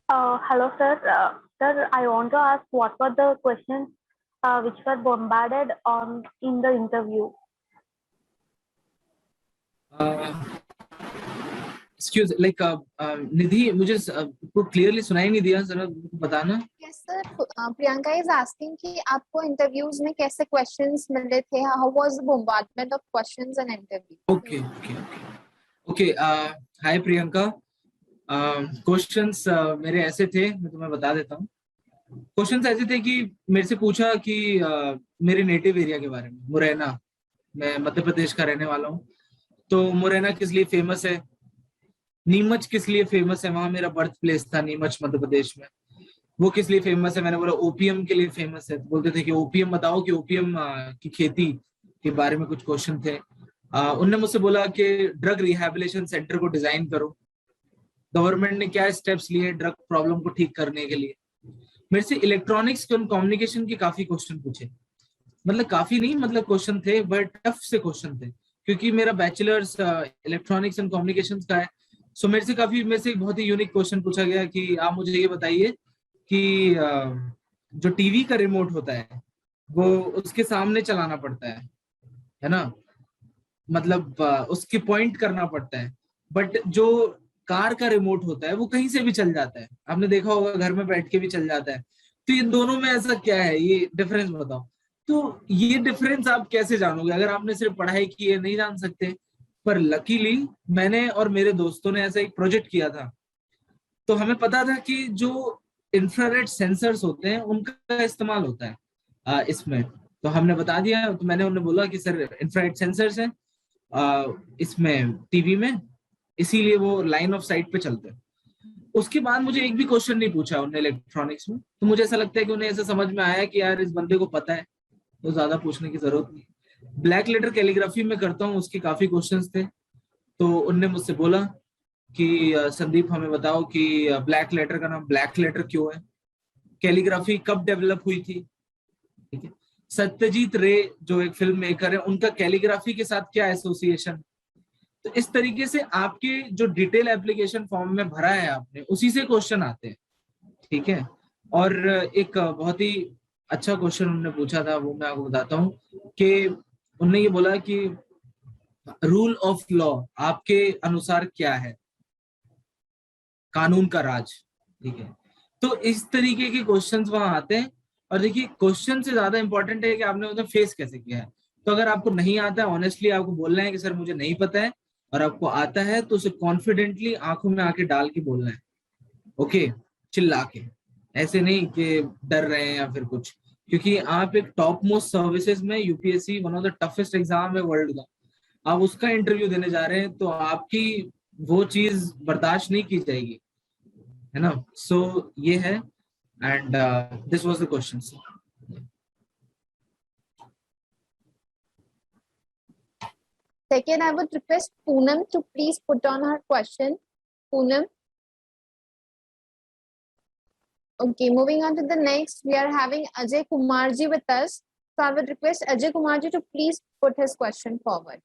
Hello, sir. Sir, I want to ask what were the questions which were bombarded on in the interview? Excuse like Nidhi, मुझे को क्लियरली सुनाई नहीं दिया, जरा बताना। Yes, sir. Priyanka is asking कि आपको इंटरव्यूज में कैसे क्वेश्चंस मिले थे? How was the bombardment of questions and interviews? Okay okay okay hi Priyanka. Questions मेरे ऐसे थे, मैं तुम्हें बता देता हूँ। क्वेश्चंस ऐसे थे कि मेरे से पूछा कि मेरे नेटिव एरिया के बारे में, मुरैना। मैं मध्य प्रदेश का रहने वाला हूँ। तो मुरैना किस लिए फेमस है, नीमच किस लिए फेमस है, वहां मेरा बर्थ प्लेस था नीमच मध्य प्रदेश में, वो किस लिए फेमस है। मैंने बोला ओपीएम के लिए फेमस है। तो बोलते थे कि ओपीएम बताओ, कि ओपीएम की खेती के बारे में कुछ क्वेश्चन थे। उनने मुझसे बोला कि ड्रग रिहैबिलिटेशन सेंटर को डिजाइन करो, गवर्नमेंट ने क्या स्टेप्स लिए ड्रग प्रॉब्लम को ठीक करने के लिए। मेरे से इलेक्ट्रॉनिक्स कम्युनिकेशन के काफी क्वेश्चन पूछे, मतलब काफी नहीं, मतलब क्वेश्चन थे, बट टफ से क्वेश्चन थे, क्योंकि मेरा बैचलर्स इलेक्ट्रॉनिक्स एंड कम्युनिकेशन का है। सो मेरे से एक बहुत ही यूनिक क्वेश्चन पूछा गया कि आप मुझे ये बताइए कि जो टीवी का रिमोट होता है वो उसके सामने चलाना पड़ता है ना, मतलब उसके पॉइंट करना पड़ता है, बट जो कार का रिमोट होता है वो कहीं से भी चल जाता है। आपने देखा होगा घर में बैठ के भी चल जाता है। तो इन दोनों में ऐसा क्या है, ये डिफरेंस बताओ। तो ये डिफरेंस आप कैसे जानोगे, अगर आपने सिर्फ पढ़ाई की है नहीं जान सकते। पर लकीली मैंने और मेरे दोस्तों ने ऐसा एक प्रोजेक्ट किया था, तो हमें पता था कि जो इंफ्रारेड सेंसर्स होते हैं उनका इस्तेमाल होता है इसमें। तो हमने बता दिया, तो मैंने उन्हें बोला कि सर इंफ्रारेड सेंसर्स हैं इसमें टीवी में, इसीलिए वो लाइन ऑफ साइट पे चलते हैं। उसके बाद मुझे एक भी क्वेश्चन नहीं पूछा उन्होंने इलेक्ट्रॉनिक्स में। तो मुझे ऐसा लगता है कि उन्हें ऐसा समझ में आया कि यार इस बंदे को पता है, तो ज्यादा पूछने की जरूरत नहीं। ब्लैक लेटर कैलीग्राफी में करता हूँ, उसके काफी क्वेश्चंस थे। तो उनने मुझसे बोला कि संदीप हमें बताओ कि ब्लैक लेटर का नाम ब्लैक लेटर क्यों है, कैलीग्राफी कब डेवलप हुई थी, ठीक है। सत्यजीत रे जो एक फिल्म मेकर है, उनका कैलीग्राफी के साथ क्या एसोसिएशन। तो इस तरीके से आपके जो डिटेल एप्लीकेशन फॉर्म में भरा है आपने, उसी से क्वेश्चन आते हैं, ठीक है। और एक बहुत ही अच्छा क्वेश्चन उन्होंने पूछा था, वो मैं आपको बताता हूँ कि उन्होंने ये बोला कि रूल ऑफ लॉ आपके अनुसार क्या है, कानून का राज, ठीक है। तो इस तरीके के क्वेश्चंस वहां आते हैं। और देखिए क्वेश्चन से ज्यादा इंपॉर्टेंट है कि आपने उन्हें फेस कैसे किया है। तो अगर आपको नहीं आता है, ऑनेस्टली आपको बोलना है कि सर मुझे नहीं पता है, और आपको आता है तो उसे कॉन्फिडेंटली आंखों में आके डाल के बोलना है, ओके, चिल्ला के, ऐसे नहीं कि डर रहे हैं या फिर कुछ। क्योंकि आप एक टॉप मोस्ट सर्विसेज में, UPSC one of the toughest exam है वर्ल्ड का, आप उसका इंटरव्यू देने जा रहे हैं, तो आपकी वो चीज बर्दाश्त नहीं की जाएगी, है ना। सो ये है, and this was the question. Second, I would request Poonam to please put on her question. Poonam. Okay, moving on to the next, we are having Ajay Kumarji with us. So I would request Ajay Kumarji to please put his question forward.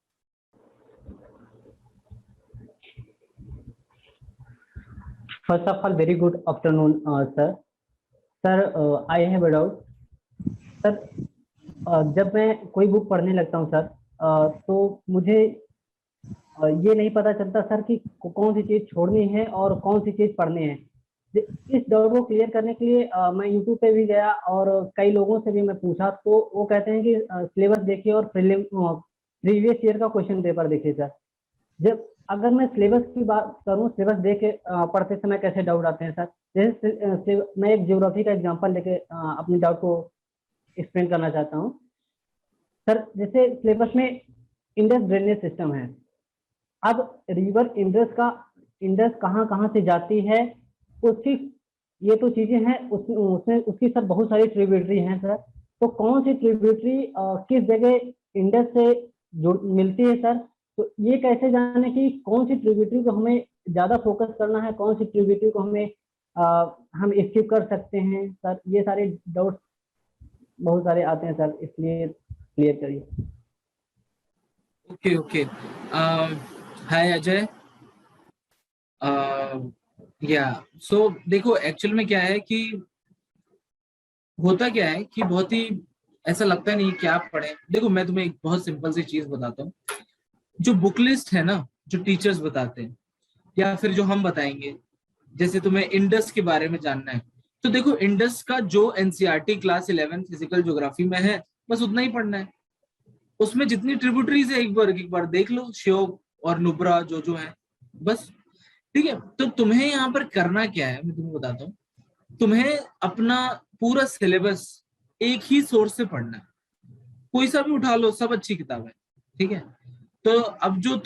First of all, very good afternoon, sir. Sir, I have a doubt. Sir, जब मैं कोई बुक पढ़ने लगता हूँ सर, तो मुझे ये नहीं पता चलता सर कि कौन सी चीज छोड़नी है और कौन सी चीज पढ़नी है। इस डाउट को क्लियर करने के लिए मैं यूट्यूब पे भी गया और कई लोगों से भी मैं पूछा, तो वो कहते हैं कि सिलेबस देखिए और प्रीवियस ईयर का क्वेश्चन पेपर देखिए सर। जब अगर मैं सिलेबस की बात करूं, सिलेबस देख के पढ़ते समय कैसे डाउट आते हैं सर। जैसे मैं एक ज्योग्राफी का एग्जांपल लेके अपने डाउट को एक्सप्लेन करना चाहता हूं सर। जैसे सिलेबस में इंडस ड्रेनेज सिस्टम है, अब रिवर इंडस कहाँ से जाती है, उसकी ये तो चीजें हैं, उसमें उसकी सर बहुत सारी ट्रिब्यूटरी हैं सर। तो कौन सी ट्रिब्यूटरी किस जगह इंडस से मिलती है सर। तो ये कैसे जाने कि कौन सी ट्रिब्यूटरी को हमें ज्यादा फोकस करना है, कौन सी ट्रिब्यूटरी को हमें हम स्किप कर सकते हैं सर। ये सारे डाउट्स बहुत सारे आते हैं सर, इसलिए क्लियर करिए। Okay hi Ajay. या सो देखो एक्चुअल में क्या है कि होता क्या है कि बहुत ही ऐसा लगता नहीं कि आप पढ़े। देखो मैं तुम्हें एक बहुत सिंपल सी चीज बताता हूँ। जो बुक लिस्ट है ना, जो टीचर्स बताते हैं, या फिर जो हम बताएंगे। जैसे तुम्हें इंडस के बारे में जानना है, तो देखो इंडस का जो एनसीईआरटी क्लास 11 फिजिकल ज्योग्राफी में है, बस उतना ही पढ़ना है। उसमें जितनी ट्रिब्यूटरीज है एक बार देख लो, श्योक और नुब्रा जो है, बस। ठीक है, तो तुम्हें यहाँ पर करना क्या है मैं तुम्हें बताता हूँ। तुम्हें अपना पूरा सिलेबस एक ही सोर्स से पढ़ना है, कोई सा भी उठा लो, सब अच्छी किताब है। ठीक है, तो अब जो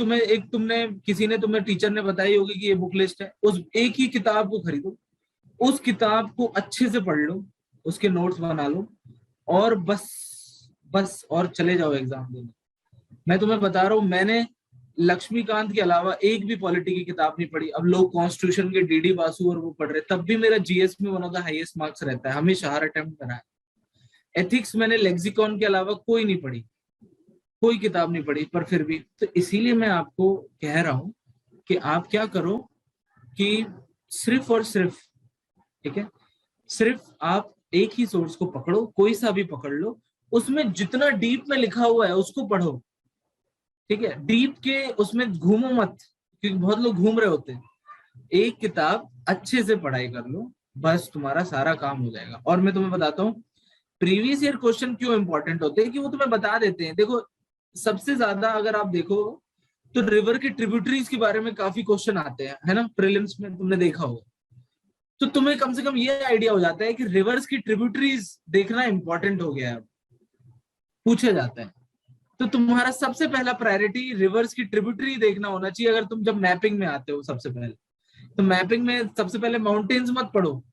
किसी ने तुम्हें टीचर ने बताई होगी कि ये बुक लिस्ट है, उस एक ही किताब को खरीदो, उस किताब को अच्छे से पढ़ लो, उसके नोट्स बना लो, और बस और चले जाओ एग्जाम देने। मैं तुम्हें बता रहा हूँ, मैंने लक्ष्मीकांत के अलावा एक भी पॉलिटी की किताब नहीं पढ़ी। अब लोग कॉन्स्टिट्यूशन के डीडी बासु और वो पढ़ रहे, तब भी मेरा जीएस में one of the highest marks रहता है, हमेशा हर अटेम्प्ट करा है। एथिक्स मैंने लेक्सिकॉन के अलावा कोई नहीं पढ़ी, कोई किताब नहीं पढ़ी, पर फिर भी। तो इसीलिए मैं आपको कह रहा हूं कि आप क्या करो कि सिर्फ और सिर्फ, ठीक है, सिर्फ आप एक ही सोर्स को पकड़ो, कोई सा भी पकड़ लो, उसमें जितना डीप में लिखा हुआ है उसको पढ़ो। ठीक है, डीप के उसमें घूमो मत, क्योंकि बहुत लोग घूम रहे होते हैं। एक किताब अच्छे से पढ़ाई कर लो, बस तुम्हारा सारा काम हो जाएगा। और मैं तुम्हें बताता हूँ प्रीवियस ईयर क्वेश्चन क्यों इंपॉर्टेंट होते हैं, कि वो तुम्हें बता देते हैं। देखो सबसे ज्यादा अगर आप देखो तो रिवर के ट्रिब्यूटरीज के बारे में काफी क्वेश्चन आते हैं, है ना, प्रीलिम्स में तुमने देखा होगा। तो तुम्हें कम से कम ये आइडिया हो जाता है कि रिवर्स की ट्रिब्यूटरीज देखना इंपॉर्टेंट हो गया है, पूछा जाता है। तो तुम्हारा सबसे पहला प्रायोरिटी रिवर्स की ट्रिब्यूटरी देखना होना चाहिए। अगर तुम जब मैपिंग में आते हो सबसे पहले, तो मैपिंग में सबसे पहले माउंटेन्स मत पढ़ो,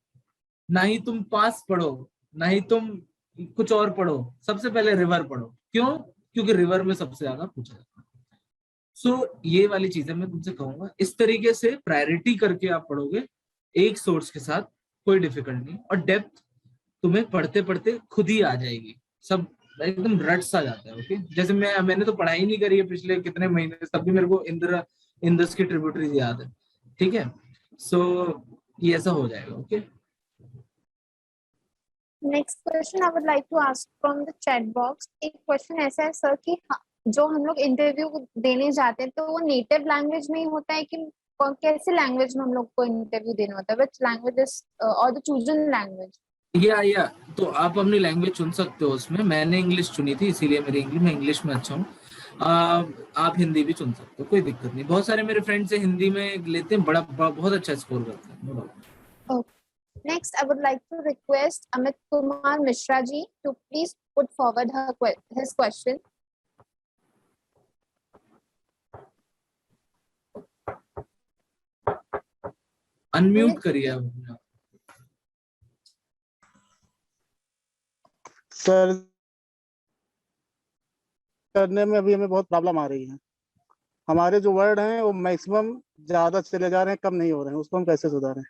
ना ही तुम पास पढ़ो, ना ही तुम कुछ और पढ़ो, सबसे पहले रिवर पढ़ो। क्यों? क्योंकि रिवर में सबसे ज्यादा पूछा जाता है। सो ये वाली चीजें मैं तुमसे कहूंगा, इस तरीके से प्रायोरिटी करके आप पढ़ोगे एक सोर्स के साथ, कोई डिफिकल्ट नहीं। और डेप्थ तुम्हें पढ़ते पढ़ते खुद ही आ जाएगी, सब एकदम रट सा जाता है। ओके, जैसे मैंने तो पढ़ाई नहीं करी है पिछले कितने महीने, तब भी मेरे को इंदस की ट्रिब्यूटरीज याद है। ठीक है, सो ये ऐसा हो जाएगा। Okay, next question I would like to ask from the chat box. एक क्वेश्चन ऐसा है सर कि जो हम लोग इंटरव्यू देने जाते हैं, तो वो नेटिव लैंग्वेज में ही होता है कि कैसे लैंग्वेज में हम लोग को इंटरव्यू देना होता है? व्हिच लैंग्वेज इज और द चूजन लैंग्वेज? या तो आप अपनी लैंग्वेज चुन सकते हो उसमें। मैंने इंग्लिश चुनी थी, इसीलिए मेरी मैं इंग्लिश में अच्छा हूँ। आप हिंदी भी चुन सकते हो, कोई दिक्कत नहीं। बहुत सारे मेरे फ्रेंड्स हिंदी में लेते हैं, बहुत अच्छा स्कोर करते हैं। Next, I would like to request Amit Kumar Mishra ji to please put forward his question. Unmute करिए आप। सर करने में अभी हमें बहुत प्रॉब्लम आ रही है। हमारे जो वर्ड हैं वो मैक्सिमम ज्यादा चले जा रहे हैं, कम नहीं हो रहे हैं। उसको हम कैसे सुधारें?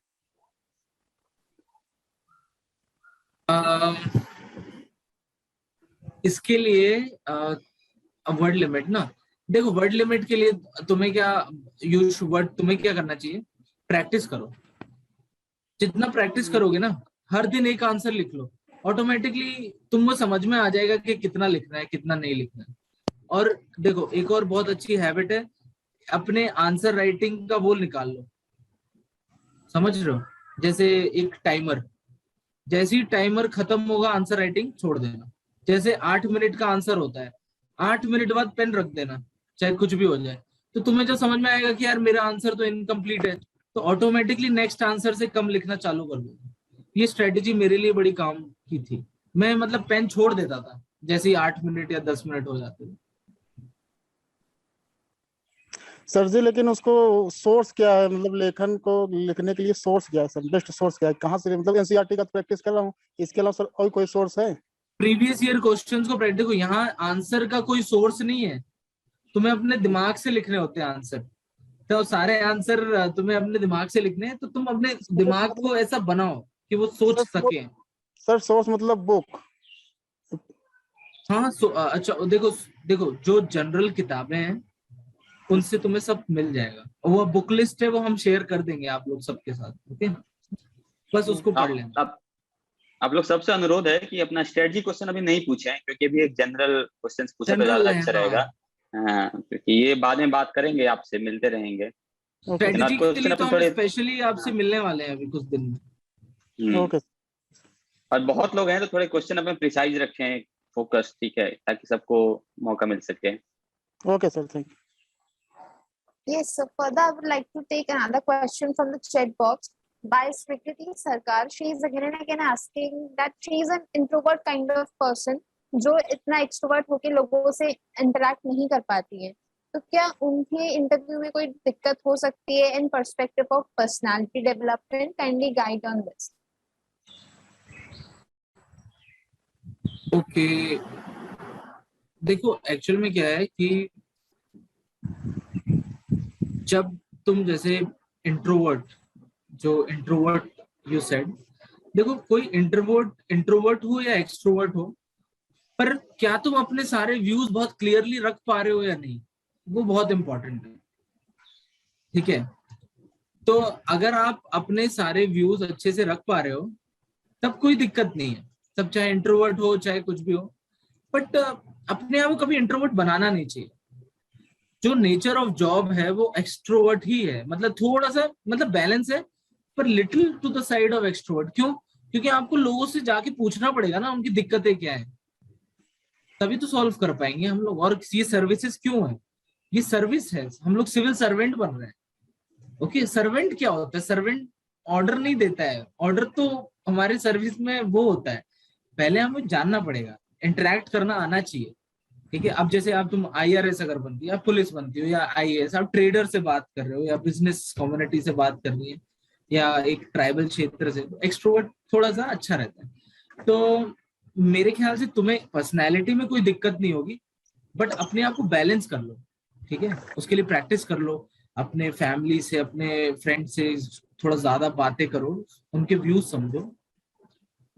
इसके लिए वर्ड लिमिट ना, देखो वर्ड लिमिट के लिए तुम्हें क्या करना चाहिए, प्रैक्टिस करो। जितना प्रैक्टिस करोगे ना, हर दिन एक आंसर लिख लो, ऑटोमेटिकली तुमको समझ में आ जाएगा कि कितना लिखना है कितना नहीं लिखना है। और देखो एक और बहुत अच्छी हैबिट है, अपने आंसर राइटिंग का वो निकाल लो, समझ रहे हो? जैसे एक टाइमर, जैसे ही टाइमर खत्म होगा आंसर राइटिंग छोड़ देना। जैसे 8 मिनट का आंसर होता है, 8 मिनट बाद पेन रख देना, चाहे कुछ भी हो जाए। तो तुम्हें जो समझ में आएगा कि यार मेरा आंसर तो इनकम्प्लीट है, तो ऑटोमेटिकली नेक्स्ट आंसर से कम लिखना चालू कर दो। ये स्ट्रेटेजी मेरे लिए बड़ी काम की थी। मैं मतलब पेन छोड़ देता था जैसे ही 8 मिनट या 10 मिनट हो जाते थे। सर जी, लेकिन उसको सोर्स क्या है, मतलब लेखन को लिखने के लिए सोर्स क्या है सर? बेस्ट सोर्स क्या है? कहाँ से, मतलब एनसीईआरटी का प्रैक्टिस कर रहा हूँ, इसके अलावा सर और कोई सोर्स है? प्रीवियस ईयर क्वेश्चंस को प्रैक्टिस को, यहाँ आंसर का कोई सोर्स नहीं है, तुम्हें अपने दिमाग से लिखने होते हैं आंसर। तो सारे आंसर तुम्हें अपने दिमाग से लिखने हैं, तो तुम अपने दिमाग को ऐसा बनाओ कि वो सोच सके। सर सोर्स मतलब बुक? हाँ, अच्छा देखो जो जनरल किताबें हैं उनसे तुम्हें सब मिल जाएगा, और वो बुक लिस्ट है, वो हम शेयर कर देंगे आप लोग सबके साथ। ओके, बस उसको पढ़ लेना। आप लोग सबसे अनुरोध है कि अपना स्ट्रेटजी क्वेश्चन अभी नहीं पूछें, क्योंकि अभी एक जनरल क्वेश्चन पूछा तो ज्यादा अच्छा रहेगा। हाँ, क्योंकि ये बाद में बात करेंगे, आपसे मिलते रहेंगे। ओके लेकिन आप स्ट्रेटजी के क्वेश्चन लिए तो अपने हम थोड़े स्पेशली आपसे मिलने वाले हैं अभी कुछ दिन में। ओके और बहुत लोग हैं तो थोड़े क्वेश्चन अपने प्रिसाइज रखें, फोकस, ठीक है, ताकि सबको मौका मिल सके। Okay sir, thank you. Yes, so further, I would like to take another question from the chat box by Srikriti Sarkar. She is again and again asking that she is an introvert kind of person जो इतना एक्सट्रोवर्ट होके लोगों से इंटरेक्ट नहीं कर पाती है, तो क्या उनके इंटरव्यू में कोई दिक्कत हो सकती है in perspective of personality development? Kindly guide on this. Okay, देखो एक्चुअल में क्या है कि जब तुम जैसे इंट्रोवर्ट यू सेड, देखो कोई इंट्रोवर्ट हो या एक्सट्रोवर्ट हो, पर क्या तुम अपने सारे व्यूज बहुत क्लियरली रख पा रहे हो या नहीं, वो बहुत इंपॉर्टेंट है। ठीक है, तो अगर आप अपने सारे व्यूज अच्छे से रख पा रहे हो तब कोई दिक्कत नहीं है, तब चाहे इंट्रोवर्ट हो चाहे कुछ भी हो। बट अपने आप को कभी इंट्रोवर्ट बनाना नहीं चाहिए। जो नेचर ऑफ जॉब है वो एक्सट्रोवर्ट ही है, मतलब थोड़ा सा मतलब बैलेंस है, पर little to the side of extrovert. क्यों? क्योंकि आपको लोगों से जाके पूछना पड़ेगा ना उनकी दिक्कतें क्या है, तभी तो सॉल्व कर पाएंगे हम लोग। और ये सर्विसेज क्यों है? ये सर्विस है, हम लोग सिविल सर्वेंट बन रहे हैं। ओके, सर्वेंट क्या होता है? सर्वेंट ऑर्डर नहीं देता है, ऑर्डर तो हमारे सर्विस में वो होता है। पहले हमें जानना पड़ेगा, इंटरेक्ट करना आना चाहिए। ठीक है, अब जैसे आप तुम IRS अगर बनती है, आप पुलिस बनती हो, या IAS, आप ट्रेडर से बात कर रहे हो या बिजनेस कम्युनिटी से बात कर रही है या एक ट्राइबल क्षेत्र से, तो एक्सट्रोवर्ट थोड़ा सा अच्छा रहता है। तो मेरे ख्याल से तुम्हें पर्सनैलिटी में कोई दिक्कत नहीं होगी, बट अपने आप को बैलेंस कर लो। ठीक है, उसके लिए प्रैक्टिस कर लो, अपने फैमिली से अपने फ्रेंड से थोड़ा ज्यादा बातें करो, उनके व्यूज समझो,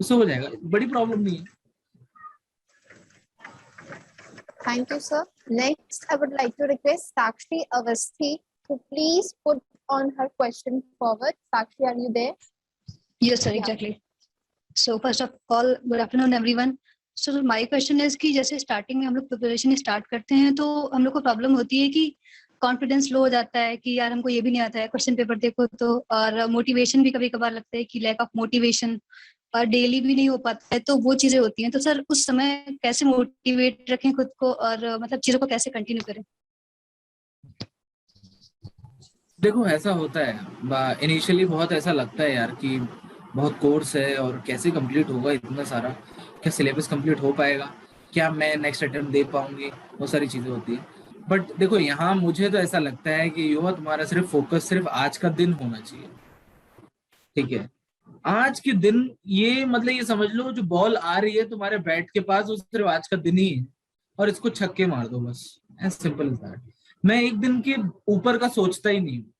उससे हो जाएगा, बड़ी प्रॉब्लम नहीं है। Thank you, sir. Next, I would like to request Sakshi Avasthi to please put on her question forward. Sakshi, are you there? Yes, sir, exactly. So first of all, good afternoon, everyone. So my question is कि जैसे स्टार्टिंग में हम लोग प्रिपरेशन स्टार्ट करते हैं तो हम लोग को प्रॉब्लम होती है कि कॉन्फिडेंस लो हो जाता है कि यार हमको ये भी नहीं आता है, क्वेश्चन पेपर देखो तो, और मोटिवेशन भी कभी कभार लगता है कि लैक ऑफ मोटिवेशन, और डेली भी नहीं हो पाता है, तो वो चीजें होती हैं। तो सर उस समय कैसे मोटिवेट रखें खुद को और मतलब चीजों को कैसे कंटिन्यू करें? देखो ऐसा होता है, इनिशियली बहुत ऐसा लगता है यार कि बहुत कोर्स है और कैसे कंप्लीट होगा इतना सारा, क्या सिलेबस कंप्लीट हो पाएगा, क्या मैं नेक्स्ट अटेम्प्ट दे पाऊंगी, वो सारी चीजें होती है। बट देखो यहाँ मुझे तो ऐसा लगता है कि युवा तुम्हारा सिर्फ फोकस सिर्फ आज का दिन होना चाहिए। ठीक है, आज के दिन, ये मतलब ये समझ लो जो बॉल आ रही है तुम्हारे बैट के पास वो सिर्फ आज का दिन ही है, और इसको छक्के मार दो बस, एज सिंपल एज दैट। मैं एक दिन के ऊपर का सोचता ही नहीं हूँ।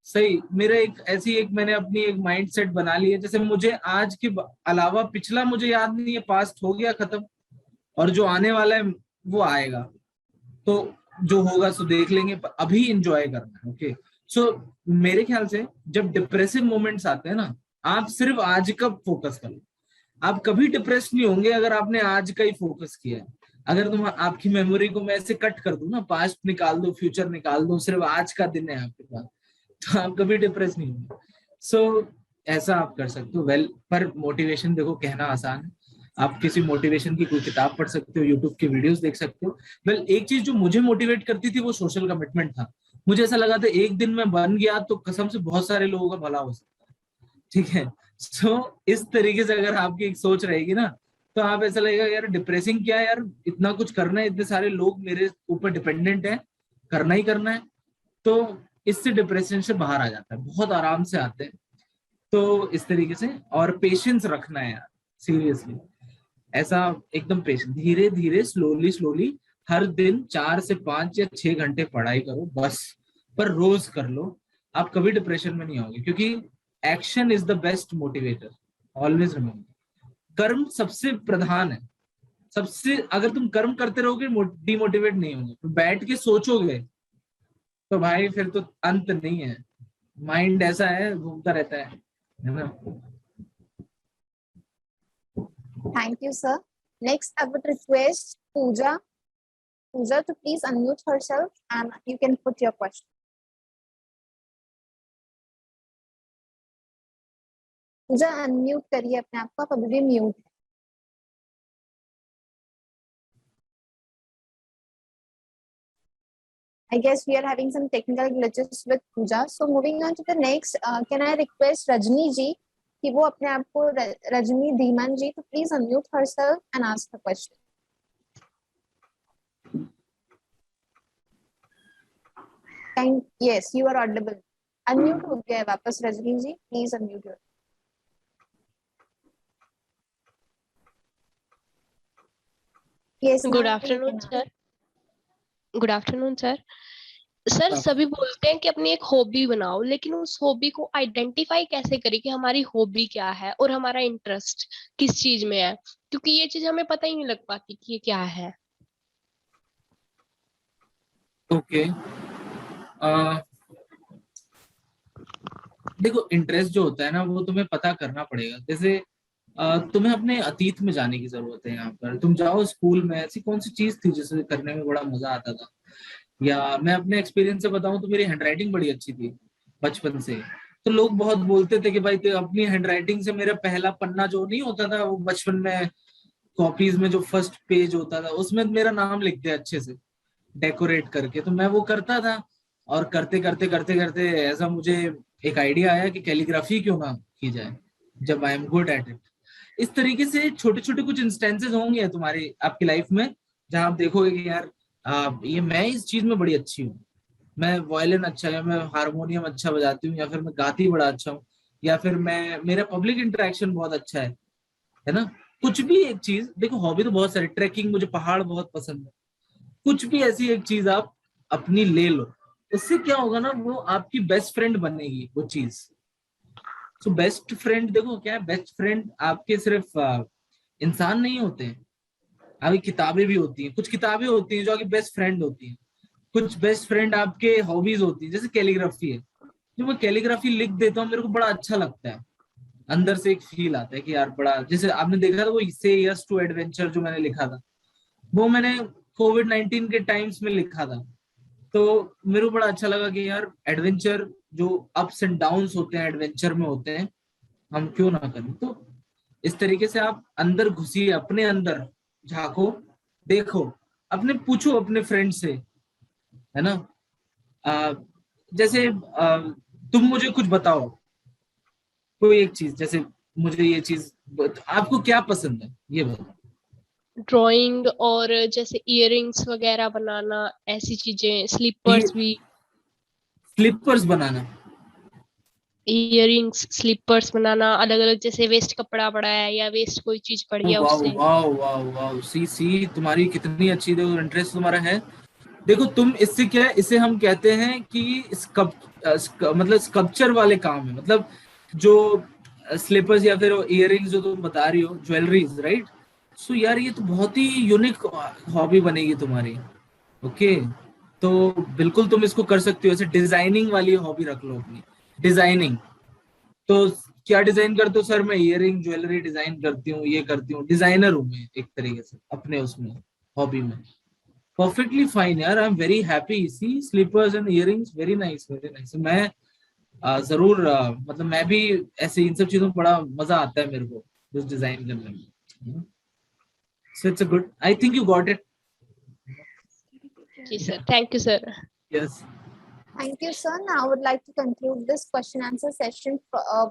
सही, मेरा एक मैंने अपनी एक माइंड सेट बना ली है, जैसे मुझे आज के अलावा पिछला मुझे याद नहीं है, पास्ट हो गया खत्म, और जो आने वाला है वो आएगा, तो जो होगा सो देख लेंगे, अभी एंजॉय करना है। ओके, सो मेरे ख्याल से जब डिप्रेसिव मोमेंट्स आते हैं ना, आप सिर्फ आज का फोकस करो, आप कभी डिप्रेस नहीं होंगे अगर आपने आज का ही फोकस किया है। अगर तुम आपकी मेमोरी को मैं ऐसे कट कर दूं ना, पास्ट निकाल दो, फ्यूचर निकाल दो, सिर्फ आज का दिन है आपके पास, तो आप कभी डिप्रेस नहीं होंगे। सो ऐसा आप कर सकते हो। वेल, पर मोटिवेशन देखो कहना आसान है, आप किसी मोटिवेशन की कोई किताब पढ़ सकते हो, यूट्यूब के वीडियोस देख सकते हो। वेल, एक चीज जो मुझे मोटिवेट करती थी वो सोशल कमिटमेंट था। मुझे ऐसा लगा था एक दिन में बन गया तो कसम से बहुत सारे लोगों का भला हो सकता है। ठीक है, सो इस तरीके से अगर आपकी एक सोच रहेगी ना, तो आप ऐसा लगेगा यार डिप्रेसिंग क्या है यार, इतना कुछ करना है, इतने सारे लोग मेरे ऊपर डिपेंडेंट है, करना ही करना है। तो इससे डिप्रेशन से बाहर आ जाता है, बहुत आराम से आते हैं। तो इस तरीके से, और पेशेंस रखना है यार, सीरियसली ऐसा एकदम पेशेंस, धीरे धीरे स्लोली हर दिन 4 से 5 या 6 घंटे पढ़ाई करो बस, पर रोज कर लो, आप कभी डिप्रेशन में नहीं आओगे, क्योंकि action is the best motivator. Always remember, कर्म सबसे प्रधान है, सबसे, अगर तुम कर्म करते रहोगे डिमोटिवेट नहीं होगे, तो बैठ के सोचोगे तो भाई फिर तो अंत नहीं है, माइंड ऐसा है घूमता रहता है ना। Thank you, sir. Next, I would request Pooja to please unmute herself and you can put your question. Puja unmute करिए अपने आप को, आप अभी भी म्यूट है। I guess we are having some technical glitches with Pooja. So moving on to the next, can I request Rajni ji कि वो अपने आप को रजनी धीमान जी, तो please unmute herself and ask the question. And yes, you are audible. Unmute हो गया है वापस रजनी जी, please unmute your. Yes. Good afternoon sir. Good afternoon sir. Sir सभी बोलते हैं कि अपनी एक हॉबी बनाओ, लेकिन उस हॉबी को आइडेंटिफाई कैसे करें कि हमारी हॉबी क्या है और हमारा इंटरेस्ट किस चीज में है, क्योंकि ये चीज हमें पता ही नहीं लग पाती कि ये क्या है। ओके देखो, इंटरेस्ट जो होता है ना वो तुम्हें पता करना पड़ेगा। जैसे तुम्हें अपने अतीत में जाने की जरूरत है। यहाँ पर तुम जाओ स्कूल में, ऐसी कौन सी चीज थी जिसे करने में बड़ा मजा आता था। या मैं अपने एक्सपीरियंस से बताऊं तो मेरी हैंडराइटिंग बड़ी अच्छी थी बचपन से। तो लोग बहुत बोलते थे कि भाई अपनी हैंडराइटिंग से, मेरा पहला पन्ना जो नहीं होता था वो बचपन में कॉपीज में जो फर्स्ट पेज होता था उसमें मेरा नाम लिख दे अच्छे से डेकोरेट करके। तो मैं वो करता था और करते करते करते करते ऐसा मुझे एक आइडिया आया कि कैलीग्राफी क्यों ना की जाए जब I am good at it. इस तरीके से छोटे छोटे कुछ इंस्टेंसेस होंगे तुम्हारी आपकी लाइफ में जहां आप देखोगे कि यार ये मैं इस चीज में बड़ी अच्छी हूँ, मैं वायलिन अच्छा है, मैं हारमोनियम अच्छा बजाती हूँ, या फिर मैं गाती बड़ा अच्छा हूँ, या फिर मैं मेरा पब्लिक इंटरेक्शन बहुत अच्छा है ना। कुछ भी एक चीज देखो, हॉबी तो बहुत सारी, ट्रैकिंग, मुझे पहाड़ बहुत पसंद है। कुछ भी ऐसी एक चीज आप अपनी ले लो, उससे क्या होगा ना, वो आपकी बेस्ट फ्रेंड बनेगी वो चीज। तो बेस्ट फ्रेंड देखो क्या है, बेस्ट फ्रेंड आपके सिर्फ इंसान नहीं होते हैं, आपकी किताबें भी होती हैं। कुछ किताबें होती हैं जो आपकी बेस्ट फ्रेंड होती हैं, कुछ बेस्ट फ्रेंड आपके हॉबीज होती है। जैसे कैलीग्राफी है, जो मैं कैलीग्राफी लिख देता हूँ मेरे को बड़ा अच्छा लगता है, अंदर से एक फील आता है कि यार बड़ा, जैसे आपने देखा था वो से यस टू एडवेंचर जो मैंने लिखा था, वो मैंने कोविड-19 के टाइम्स में लिखा था। तो मेरे को बड़ा अच्छा लगा कि यार एडवेंचर, जो अप्स एंड डाउन्स होते हैं एडवेंचर में होते हैं, हम क्यों ना करें। तो इस तरीके से आप अंदर घुसिए, अपने अंदर झांको, देखो, अपने पूछो अपने फ्रेंड से, है ना। जैसे तुम मुझे कुछ बताओ कोई एक चीज, जैसे मुझे ये चीज, आपको क्या पसंद है ये बताओ। ड्राइंग और जैसे इयररिंग्स वगैरह बनाना, ऐसी चीजें, स्लीपर्स भी। स्लीपर्स बनाना, इयररिंग्स, स्लीपर्स बनाना, अलग अलग, जैसे वेस्ट कपड़ा पड़ा है या वेस्ट कोई चीज पड़ी है वाओ उससे। वाओ वाओ वाओ, सी तुम्हारी कितनी अच्छी इंटरेस्ट तुम्हारा है। देखो तुम इससे क्या है, इसे हम कहते हैं कि मतलब स्कल्पचर वाले काम है, मतलब जो स्लीपर्स या फिर इयररिंग्स जो तुम बता रही हो, ज्वेलरीज, राइट। सो यार ये तो बहुत ही यूनिक हॉबी बनेगी तुम्हारी। ओके, तो बिल्कुल तुम इसको कर सकती हो। ऐसे डिजाइनिंग वाली हॉबी रख लो अपनी, डिजाइनिंग। तो क्या डिजाइन करते हो? सर मैं इयररिंग ज्वेलरी डिजाइन करती हूँ, ये करती हूँ, डिजाइनर हूँ मैं एक तरीके से अपने उसमें हॉबी में। परफेक्टली फाइन यार, I am very happy. See slippers and earrings, very nice very nice. मैं जरूर मतलब मैं भी ऐसे इन सब चीजों में बड़ा मजा आता है मेरे को कुछ डिजाइन करने में। So it's a good, I think you got it. जी sir, thank you sir. Yes, Thank you, sir. Now I would like to conclude this question answer session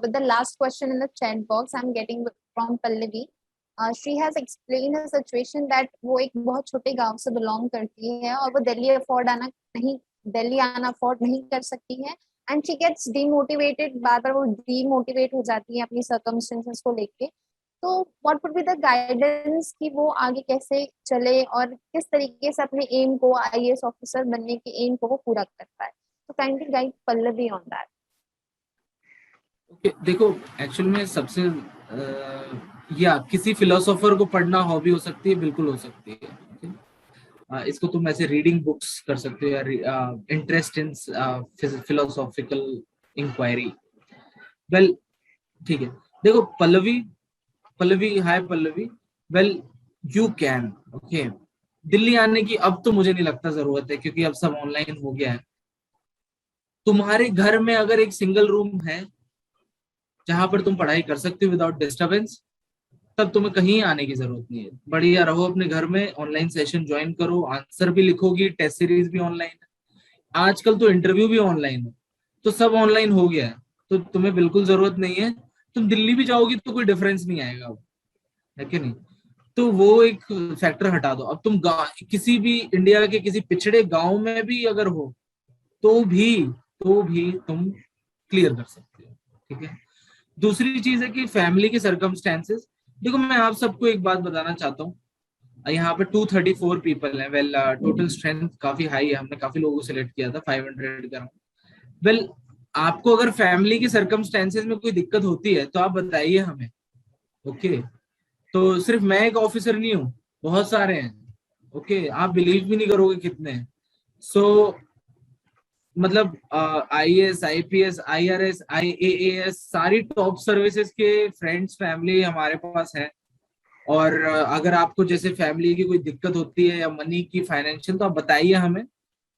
with the last question in the chat box. I'm getting from Pallavi. She has explained her situation that वो एक बहुत छोटे गांव से belong करती है और वो दिल्ली आना अफोर्ड नहीं कर सकती है, and she gets demotivated, बार बार वो demotivate हो जाती है अपनी circumstances को लेके। तो what would be the guidance कि वो आगे कैसे चले और किस तरीके से अपने एम को, IAS ऑफिसर बनने के एम को वो पूरा कर पाए। So kindly guide Pallavi on that. Okay देखो, एक्चुअल में सबसे या किसी फिलोसोफर को पढ़ना हॉबी हो सकती है, बिल्कुल हो सकती है। okay? इसको तुम ऐसे रीडिंग बुक्स कर सकते हो, या interest in philosophical inquiry. Well ठीक है, देखो Pallavi hi Pallavi, well you can, okay. Delhi आने की अब तो मुझे नहीं लगता जरूरत है, क्योंकि अब सब ऑनलाइन हो गया है। तुम्हारे घर में अगर एक सिंगल रूम है जहां पर तुम पढ़ाई कर सकते हो विदाउट डिस्टरबेंस, तब तुम्हें कहीं आने की जरूरत नहीं है। बढ़िया रहो अपने घर में, ऑनलाइन सेशन ज्वाइन करो, आंसर भी लिखोगी, टेस्ट सीरीज भी ऑनलाइन है, आजकल तो इंटरव्यू भी ऑनलाइन है, तो सब ऑनलाइन हो गया है, तो तुम्हें बिल्कुल जरूरत नहीं है। तुम दिल्ली भी जाओगी तो कोई डिफरेंस नहीं आएगा अब, है कि नहीं? तो वो एक फैक्टर हटा दो। अब तुम किसी भी इंडिया के किसी पिछड़े गांव में भी अगर हो तो भी तुम क्लियर कर सकते हो, ठीक है। दूसरी चीज है कि फैमिली के सर्कमस्टेंसेस। देखो मैं आप सबको एक बात बताना चाहता हूँ, यहाँ पे 234 पीपल हैं। वेल टोटल स्ट्रेंथ काफी हाई है, हमने काफी लोगों को सिलेक्ट किया था 500 का। वेल आपको अगर फैमिली के सर्कमस्टेंसेस में कोई दिक्कत होती है तो आप बताइए हमें, ओके। तो सिर्फ मैं एक ऑफिसर नहीं हूँ, बहुत सारे हैं, ओके। आप बिलीव भी नहीं करोगे कितने हैं। सो मतलब IAS, IPS, IRS, IAAS सारी टॉप सर्विसेज के फ्रेंड्स फैमिली हमारे पास है। और अगर आपको जैसे फैमिली की कोई दिक्कत होती है या मनी की फाइनेंशियल, तो आप बताइए हमें,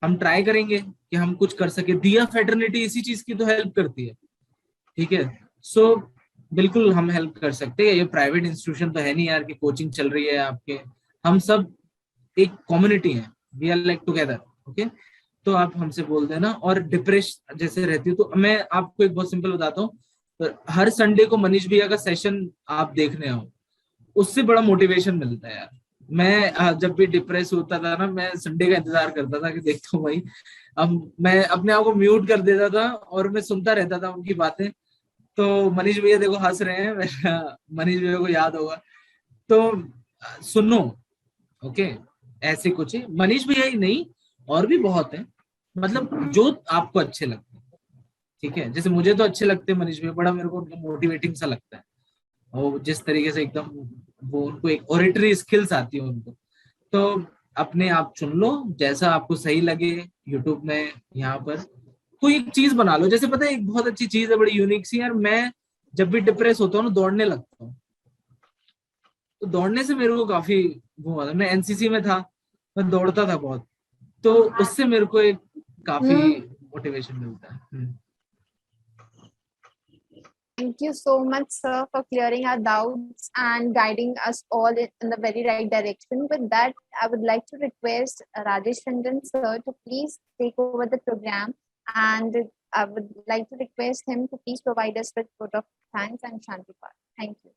हम ट्राई करेंगे कि हम कुछ कर सके। दिया फेटर्निटी इसी चीज की तो हेल्प करती है, ठीक है। सो बिल्कुल हम हेल्प कर सकते हैं। ये प्राइवेट इंस्टीट्यूशन तो है नहीं यार कि कोचिंग चल रही है आपके, हम सब एक कम्युनिटी है, we are like together, okay. तो आप हमसे बोल देना। और डिप्रेशन जैसे रहती है तो मैं आपको एक बहुत सिंपल बताता हूँ, हर संडे को मनीष भैया का सेशन आप देखने आओ, उससे बड़ा मोटिवेशन मिलता है यार। मैं जब भी डिप्रेस होता था ना, मैं संडे का इंतजार करता था कि देखता हूँ भाई। अब मैं अपने आप को म्यूट कर देता था और मैं सुनता रहता था उनकी बातें। तो मनीष भैया देखो हंस रहे हैं, मनीष भैया को याद होगा। तो सुनो, ओके। ऐसे कुछ है, मनीष भैया ही नहीं और भी बहुत है, मतलब जो आपको अच्छे लगते हैं, ठीक है। जैसे मुझे तो अच्छे लगते हैं मनीष भैया, बड़ा मेरे को मोटिवेटिंग सा लगता है। और जिस तरीके से एकदम वो उनको एक ओरेटरी स्किल्स आती है उनको। तो अपने आप चुन लो जैसा आपको सही लगे। यूट्यूब में यहाँ पर कोई एक चीज बना लो। जैसे पता है एक बहुत अच्छी चीज है, बड़ी यूनिक सी यार, मैं जब भी डिप्रेस होता हूँ ना दौड़ने लगता हूँ। तो दौड़ने से मेरे को काफी वो हुआ था, मैं एनसीसी में था, मैं दौड़ता था बहुत, तो उससे मेरे को एक काफी मोटिवेशन मिलता है। Thank you so much, sir, for clearing our doubts and guiding us all in the very right direction. With that, I would like to request Rajesh Ranjan, sir, to please take over the program. And I would like to request him to please provide us with vote of thanks and Shanti Path. Thank you.